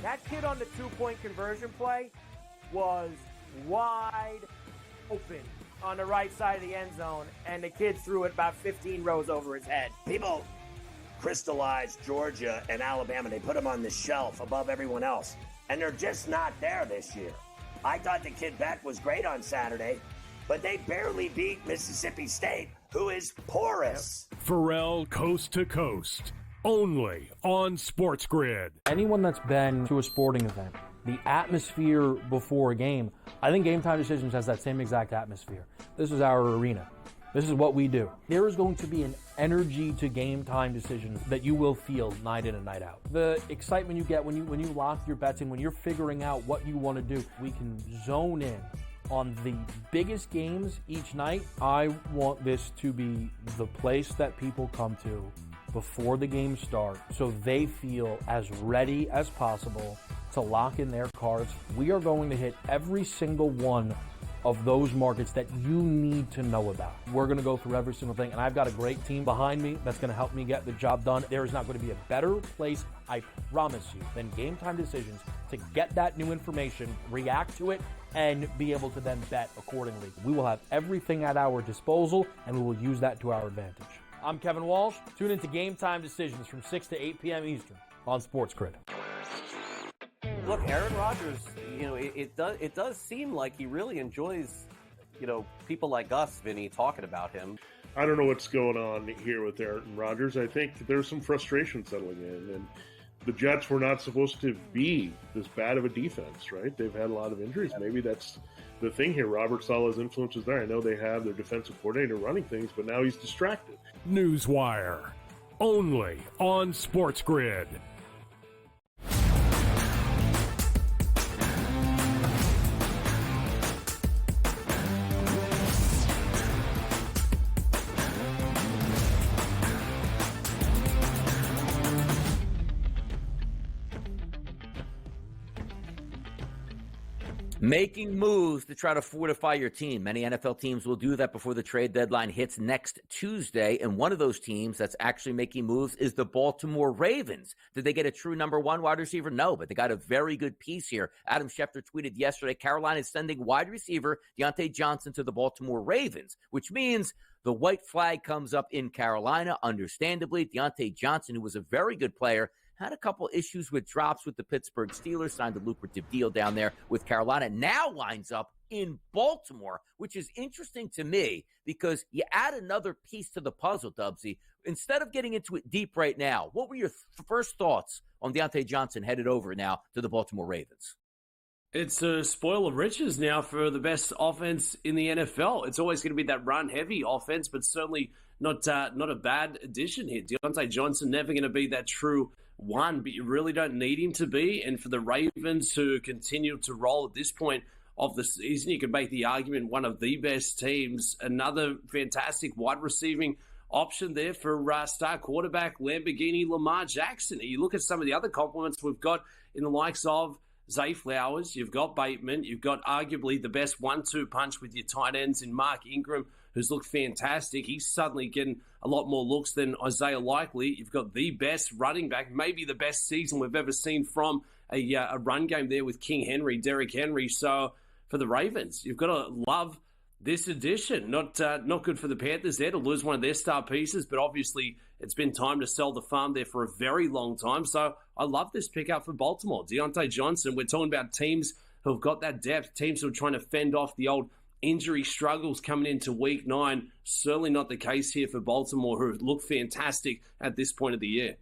That kid on the 2-point conversion play was wide open on the right side of the end zone, and the kid threw it about 15 rows over his head. People crystallized Georgia and Alabama. They put them on the shelf above everyone else, and they're just not there this year. I thought the kid Beck was great on Saturday, but they barely beat Mississippi State, who is porous. Pharrell Coast to Coast. Only on SportsGrid. Anyone that's been to a sporting event, the atmosphere before a game, I think Game Time Decisions has that same exact atmosphere. This is our arena. This is what we do. There is going to be an energy to Game Time Decisions that you will feel night in and night out. The excitement you get when you lock your bets in, when you're figuring out what you want to do, we can zone in on the biggest games each night. I want this to be the place that people come to before the game starts, so they feel as ready as possible to lock in their cards. We are going to hit every single one of those markets that you need to know about. We're going to go through every single thing, and I've got a great team behind me that's going to help me get the job done. There is not going to be a better place, I promise you, than Game Time Decisions to get that new information, react to it, and be able to then bet accordingly. We will have everything at our disposal, and we will use that to our advantage. I'm Kevin Walsh. Tune into Game Time Decisions from 6 to 8 p.m. Eastern on SportsGrid. Look, Aaron Rodgers, it does seem like he really enjoys, people like us, Vinny, talking about him. I don't know what's going on here with Aaron Rodgers. I think there's some frustration settling in, and the Jets were not supposed to be this bad of a defense, right? They've had a lot of injuries. Maybe that's the thing here. Robert Saleh's influence is there. I know they have their defensive coordinator running things, but now he's distracted. Newswire. only on SportsGrid. Making moves to try to fortify your team. Many NFL teams will do that before the trade deadline hits next Tuesday. And one of those teams that's actually making moves is the Baltimore Ravens. Did they get a true number one wide receiver? No, but they got a very good piece here. Adam Schefter tweeted yesterday, Carolina is sending wide receiver Deontay Johnson to the Baltimore Ravens, which means the white flag comes up in Carolina. Understandably, Deontay Johnson, who was a very good player, had a couple issues with drops with the Pittsburgh Steelers, signed a lucrative deal down there with Carolina, now lines up in Baltimore, which is interesting to me because you add another piece to the puzzle, Dubsy. Instead of getting into it deep right now, what were your first thoughts on Deontay Johnson headed over now to the Baltimore Ravens? It's a spoil of riches now for the best offense in the NFL. It's always going to be that run-heavy offense, but certainly not a bad addition here. Deontay Johnson never going to be that true one, but you really don't need him to be. And for the Ravens to continue to roll at this point of the season, you could make the argument one of the best teams. Another fantastic wide receiving option there for star quarterback Lamborghini Lamar Jackson. You look at some of the other compliments we've got in the likes of Zay Flowers, you've got Bateman, you've got arguably the best 1-2 punch with your tight ends in Mark Ingram, who's looked fantastic. He's suddenly getting a lot more looks than Isaiah Likely. You've got the best running back, maybe the best season we've ever seen from a run game there with King Henry, Derrick Henry. So for the Ravens, you've got to love this addition. Not good for the Panthers there to lose one of their star pieces, but obviously it's been time to sell the farm there for a very long time. So I love this pickup for Baltimore. Deontay Johnson, we're talking about teams who have got that depth, teams who are trying to fend off the old injury struggles coming into week 9. Certainly not the case here for Baltimore, who look fantastic at this point of the year.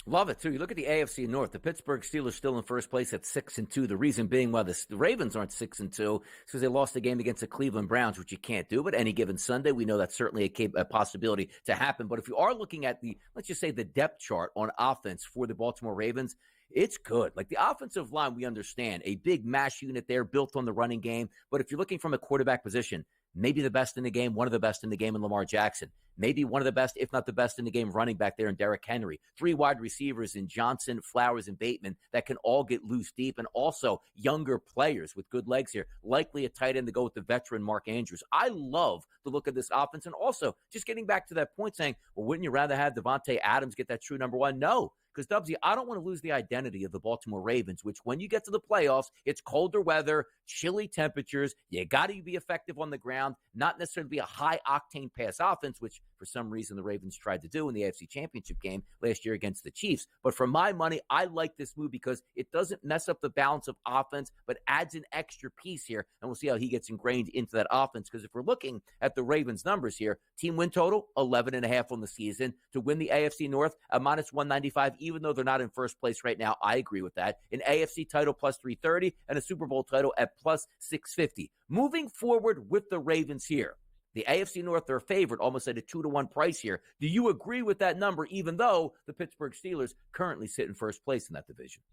Love it, too. You look at the AFC North. The Pittsburgh Steelers still in first place at 6-2. The reason being why the Ravens aren't 6-2 is because they lost a game against the Cleveland Browns, which you can't do. But any given Sunday, we know that's certainly a possibility to happen. But if you are looking at let's just say the depth chart on offense for the Baltimore Ravens, it's good. Like the offensive line, we understand. A big mash unit there built on the running game. But if you're looking from a quarterback position, maybe the best in the game, one of the best in the game in Lamar Jackson. Maybe one of the best, if not the best in the game, running back there in Derrick Henry. 3 wide receivers in Johnson, Flowers, and Bateman that can all get loose deep, and also younger players with good legs here. Likely a tight end to go with the veteran Mark Andrews. I love the look of this offense. And also, just getting back to that point saying, well, wouldn't you rather have Devontae Adams get that true number one? No. Because, Dubsy, I don't want to lose the identity of the Baltimore Ravens, which when you get to the playoffs, it's colder weather, chilly temperatures. You got to be effective on the ground, not necessarily be a high-octane pass offense, which for some reason the Ravens tried to do in the AFC Championship game last year against the Chiefs. But for my money, I like this move because it doesn't mess up the balance of offense, but adds an extra piece here, and we'll see how he gets ingrained into that offense. Because if we're looking at the Ravens' numbers here, team win total, 11.5 on the season. To win the AFC North, a minus 195, even though they're not in first place right now. I agree with that. An AFC title plus 330 and a Super Bowl title at plus 650. Moving forward with the Ravens here, the AFC North, they're favored almost at a 2-to-1 price here. Do you agree with that number, even though the Pittsburgh Steelers currently sit in first place in that division?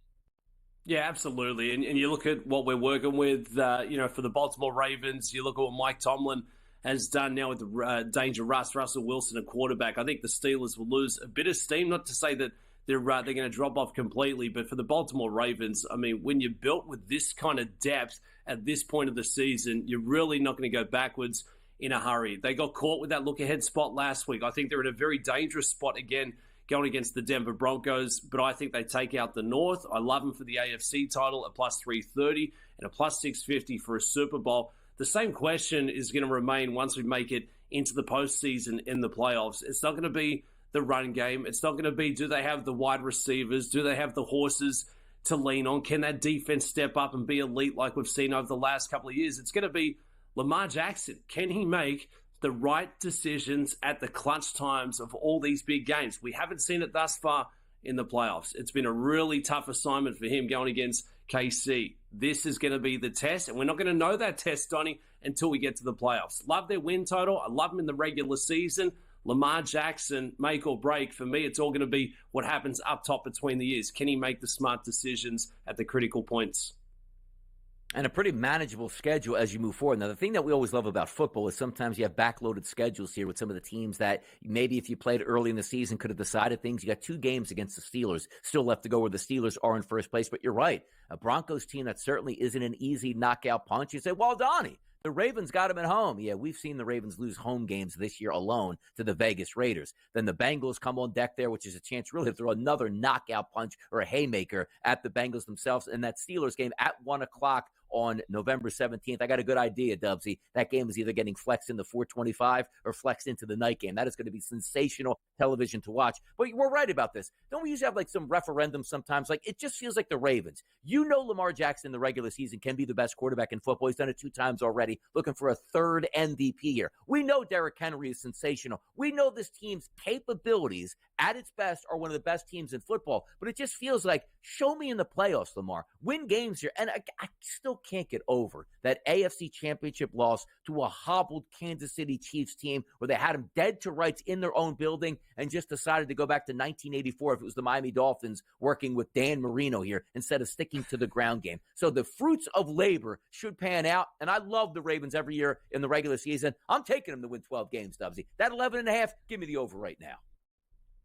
Yeah, absolutely. And you look at what we're working with, for the Baltimore Ravens, you look at what Mike Tomlin has done now with the Danger Russell Wilson, a quarterback. I think the Steelers will lose a bit of steam, not to say that they're going to drop off completely. But for the Baltimore Ravens, I mean, when you're built with this kind of depth at this point of the season, you're really not going to go backwards in a hurry. They got caught with that look-ahead spot last week. I think they're in a very dangerous spot again going against the Denver Broncos, but I think they take out the North. I love them for the AFC title at plus 330 and a plus 650 for a Super Bowl. The same question is going to remain once we make it into the postseason in the playoffs. It's not going to be the run game. It's not going to be, do they have the wide receivers? Do they have the horses to lean on? Can that defense step up and be elite like we've seen over the last couple of years? It's going to be Lamar Jackson. Can he make the right decisions at the clutch times of all these big games? We haven't seen it thus far in the playoffs. It's been a really tough assignment for him going against KC. This is going to be the test, and we're not going to know that test, Donnie, until we get to the playoffs. Love their win total. I love them in the regular season. Lamar Jackson, make or break. For me, it's all going to be what happens up top between the years. Can he make the smart decisions at the critical points? And a pretty manageable schedule as you move forward. Now, the thing that we always love about football is sometimes you have backloaded schedules here with some of the teams that maybe if you played early in the season could have decided things. You got 2 games against the Steelers, still left to go where the Steelers are in first place. But you're right, a Broncos team that certainly isn't an easy knockout punch. You say, well, Donnie, the Ravens got him at home. Yeah, we've seen the Ravens lose home games this year alone to the Vegas Raiders. Then the Bengals come on deck there, which is a chance really to throw another knockout punch or a haymaker at the Bengals themselves. And that Steelers game at 1 o'clock on November 17th. I got a good idea, Dubsy. That game is either getting flexed into 425 or flexed into the night game. That is going to be sensational television to watch. But we're right about this. Don't we usually have like some referendum sometimes? Like it just feels like the Ravens. You know Lamar Jackson in the regular season can be the best quarterback in football. He's done it 2 times already, looking for a 3rd MVP here. We know Derrick Henry is sensational. We know this team's capabilities at its best are one of the best teams in football. But it just feels like, show me in the playoffs, Lamar. Win games here. And I still can't get over that AFC Championship loss to a hobbled Kansas City Chiefs team where they had them dead to rights in their own building and just decided to go back to 1984 if it was the Miami Dolphins working with Dan Marino here instead of sticking to the ground game. So the fruits of labor should pan out, and I love the Ravens every year in the regular season. I'm taking them to win 12 games, Dubsy. That 11.5, give me the over right now.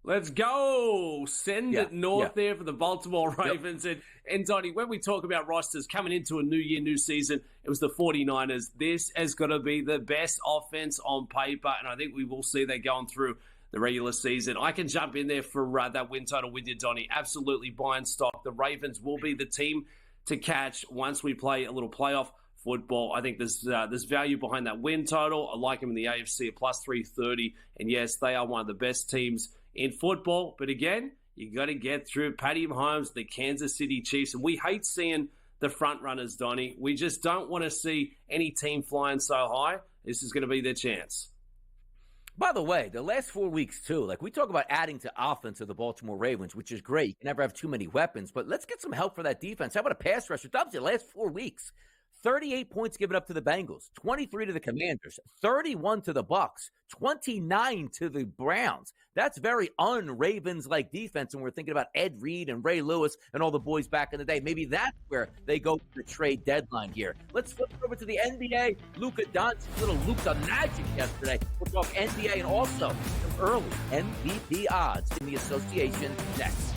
Let's go. Send it north there for the Baltimore Ravens. And Donnie, when we talk about rosters coming into a new year, new season, it was the 49ers. This is going to be the best offense on paper, and I think we will see that going through the regular season. I can jump in there for that win total with you, Donnie. Absolutely buying stock. The Ravens will be the team to catch once we play a little playoff football. I think there's value behind that win total. I like them in the AFC at plus 330. And yes, they are one of the best teams in football. But again, you got to get through Patty Mahomes, the Kansas City Chiefs. And we hate seeing the front runners, Donnie. We just don't want to see any team flying so high. This is going to be their chance. By the way, the last 4 weeks, too, like we talk about adding to offense of the Baltimore Ravens, which is great. You can never have too many weapons, but let's get some help for that defense. How about a pass rusher? The last 4 weeks, 38 points given up to the Bengals, 23 to the Commanders, 31 to the Bucks, 29 to the Browns. That's very un-Ravens-like defense, and we're thinking about Ed Reed and Ray Lewis and all the boys back in the day. Maybe that's where they go to the trade deadline here. Let's flip over to the NBA. Luka Doncic, little Luka magic yesterday. We'll talk NBA and also some early MVP odds in the association next.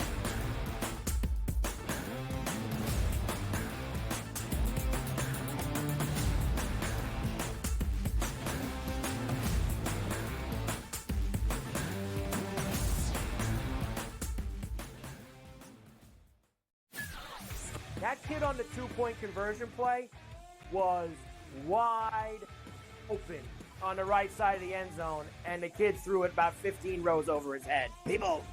That kid on the 2-point conversion play was wide open on the right side of the end zone, and the kid threw it about 15 rows over his head. People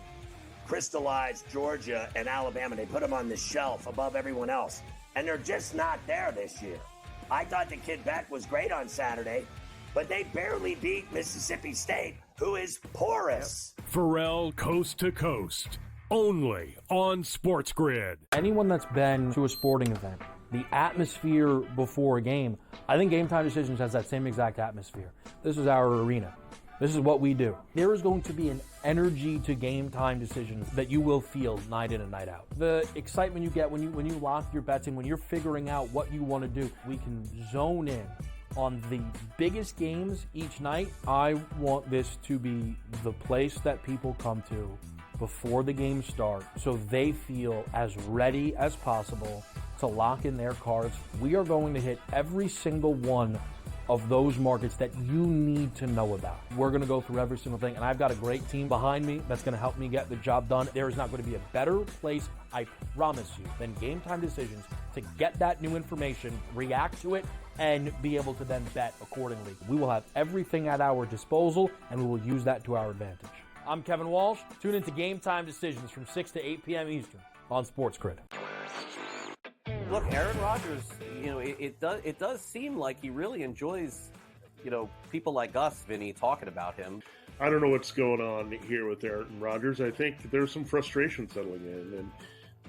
crystallized Georgia and Alabama. They put them on the shelf above everyone else, and they're just not there this year. I thought the kid Beck was great on Saturday, but they barely beat Mississippi State, who is porous. Pharrell Coast to Coast, only on SportsGrid. Anyone that's been to a sporting event, the atmosphere before a game, I think Game Time Decisions has that same exact atmosphere. This is our arena. This is what we do. There is going to be an energy to Game Time Decisions that you will feel night in and night out. The excitement you get when you lock your bets in, when you're figuring out what you want to do, we can zone in on the biggest games each night. I want this to be the place that people come to before the games start so they feel as ready as possible to lock in their cards. We are going to hit every single one of those markets that you need to know about. We're going to go through every single thing, and I've got a great team behind me that's going to help me get the job done. There is not going to be a better place, I promise you, than Game Time Decisions to get that new information, react to it, and be able to then bet accordingly. We will have everything at our disposal, and we will use that to our advantage. I'm Kevin Walsh. Tune into Game Time Decisions from 6 to 8 p.m. Eastern on SportsGrid. Look, Aaron Rodgers, it does seem like he really enjoys, people like us, Vinny, talking about him. I don't know what's going on here with Aaron Rodgers. I think there's some frustration settling in, and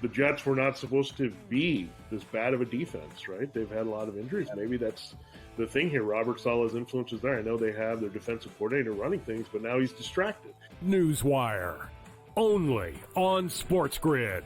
the Jets were not supposed to be this bad of a defense, right? They've had a lot of injuries. Maybe that's the thing here. Robert Saleh's influence is there. I know they have their defensive coordinator running things, but now he's distracted. Newswire, only on SportsGrid.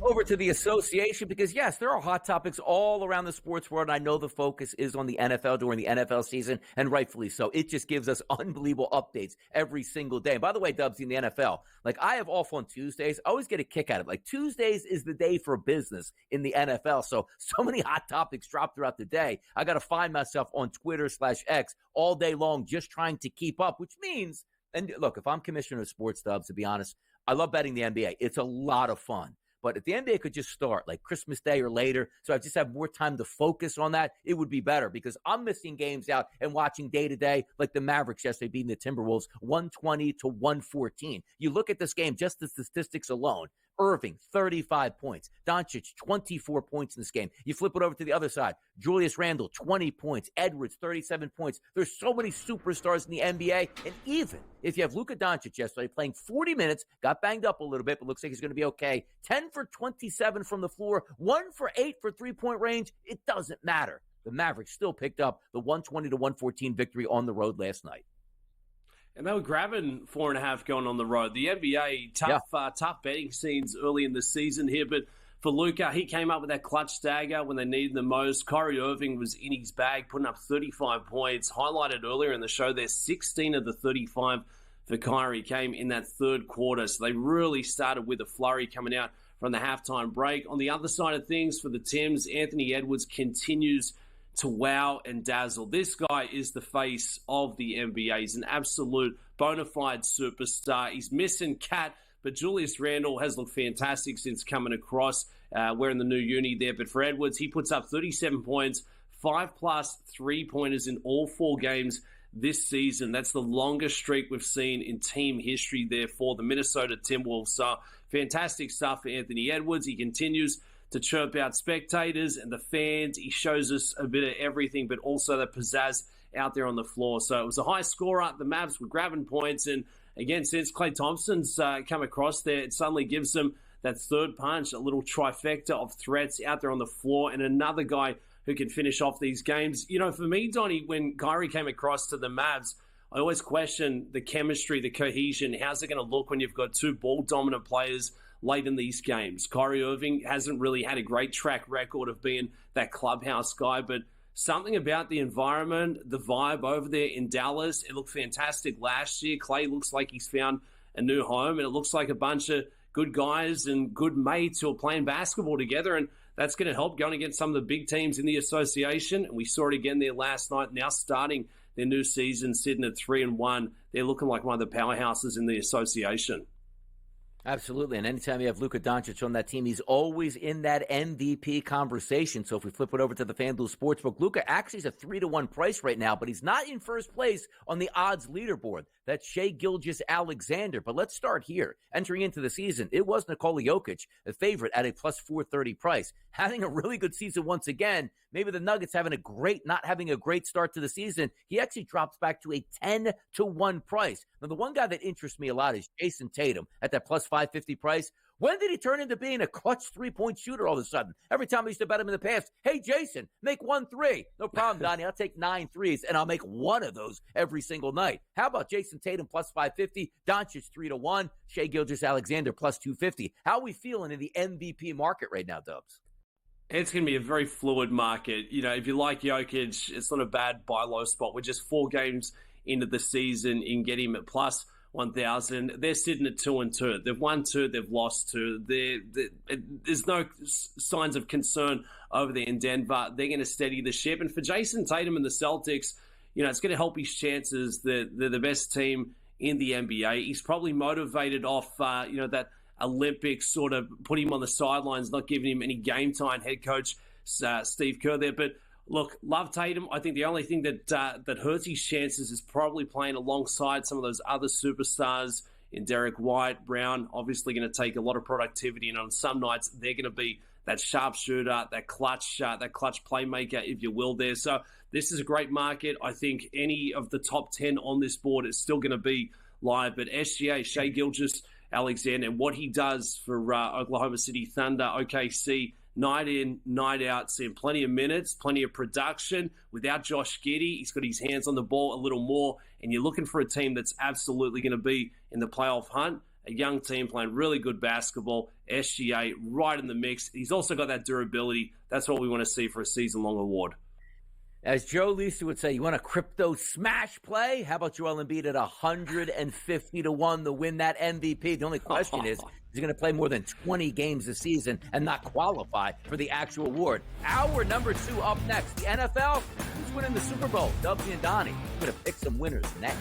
Over to the association, because yes, there are hot topics all around the sports world. I know the focus is on the NFL during the NFL season, and rightfully so. It just gives us unbelievable updates every single day. And by the way, Dubs, in the NFL, like I have off on Tuesdays. I always get a kick out of it. Like Tuesdays is the day for business in the NFL. So many hot topics drop throughout the day. I got to find myself on Twitter/X all day long just trying to keep up, which means, and look, if I'm commissioner of sports, Dubs, to be honest, I love betting the NBA. It's a lot of fun. But if the NBA could just start like Christmas Day or later, so I just have more time to focus on that, it would be better because I'm missing games out and watching day to day, like the Mavericks yesterday beating the Timberwolves 120-114. You look at this game, just the statistics alone. Irving, 35 points. Doncic, 24 points in this game. You flip it over to the other side. Julius Randle, 20 points. Edwards, 37 points. There's so many superstars in the NBA. And even if you have Luka Doncic yesterday playing 40 minutes, got banged up a little bit, but looks like he's going to be okay. 10 for 27 from the floor, 1 for 8 for three-point range. It doesn't matter. The Mavericks still picked up the 120-114 victory on the road last night. And they were grabbing 4.5 going on the road. The NBA, tough betting scenes early in the season here. But for Luka, he came up with that clutch dagger when they needed the most. Kyrie Irving was in his bag, putting up 35 points. Highlighted earlier in the show there, 16 of the 35 for Kyrie came in that third quarter. So they really started with a flurry coming out from the halftime break. On the other side of things, for the Tims, Anthony Edwards continues to wow and dazzle. This guy is the face of the NBA. He's an absolute bona fide superstar. He's missing Cat, but Julius Randle has looked fantastic since coming across, wearing the new uni there. But for Edwards, he puts up 37 points, 5+ three-pointers in all 4 games this season. That's the longest streak we've seen in team history there for the Minnesota Timberwolves. So fantastic stuff for Anthony Edwards. He continues to chirp out spectators and the fans. He shows us a bit of everything, but also the pizzazz out there on the floor. So it was a high scorer. The Mavs were grabbing points. And again, since Klay Thompson's come across there, it suddenly gives them that third punch, a little trifecta of threats out there on the floor, and another guy who can finish off these games. You know, for me, Donnie, when Kyrie came across to the Mavs, I always question the chemistry, the cohesion. How's it going to look when you've got 2 ball-dominant players late in these games? Kyrie Irving hasn't really had a great track record of being that clubhouse guy, but something about the environment, the vibe over there in Dallas, it looked fantastic last year. Klay looks like he's found a new home, and it looks like a bunch of good guys and good mates who are playing basketball together, and that's going to help going against some of the big teams in the association. And we saw it again there last night, now starting their new season, sitting at 3-1. They're looking like one of the powerhouses in the association. Absolutely, and anytime you have Luka Doncic on that team, he's always in that MVP conversation. So if we flip it over to the FanDuel Sportsbook, Luka actually is a 3-1 price right now, but he's not in first place on the odds leaderboard. That's Shai Gilgeous-Alexander. But let's start here. Entering into the season, it was Nikola Jokic, a favorite at a plus 430 price. Having a really good season once again. Maybe the Nuggets not having a great start to the season. He actually drops back to a 10-1 price. Now, the one guy that interests me a lot is Jason Tatum at that plus 550 price. When did he turn into being a clutch three-point shooter all of a sudden? Every time I used to bet him in the past, hey, Jason, make 1 3. No problem, Donnie. I'll take 9 threes, and I'll make one of those every single night. How about Jason Tatum plus 550, Doncic 3-1, Shai Gilgeous-Alexander plus 250? How are we feeling in the MVP market right now, Dubs? It's going to be a very fluid market. You know, if you like Jokic, it's not a bad buy low spot. We're just 4 games into the season and get him at plus 1,000. They're sitting at 2-2. They've won 2. They've lost 2. There's no signs of concern over there in Denver. They're going to steady the ship. And for Jason Tatum and the Celtics, you know, it's going to help his chances. They're the best team in the NBA. He's probably motivated off, that Olympics sort of put him on the sidelines, not giving him any game time. Head coach Steve Kerr there. But look, love Tatum. I think the only thing that hurts his chances is probably playing alongside some of those other superstars in Derek White. Brown obviously going to take a lot of productivity, and on some nights they're going to be that sharpshooter, that clutch playmaker, if you will, there. So this is a great market. I think any of the top 10 on this board is still going to be live. But SGA, Shai Gilgeous-Alexander, and what he does for Oklahoma City Thunder, OKC, night in, night out, seeing plenty of minutes, plenty of production. Without Josh Giddey, he's got his hands on the ball a little more, and you're looking for a team that's absolutely going to be in the playoff hunt. A young team playing really good basketball. SGA right in the mix. He's also got that durability. That's what we want to see for a season-long award. As Joe Lisa would say, you want a crypto smash play? How about Joel Embiid at 150-1 to win that MVP? The only question is he going to play more than 20 games this season and not qualify for the actual award? Our number 2 up next. The NFL, who's winning the Super Bowl? Dubsy and Donnie. We're going to pick some winners next.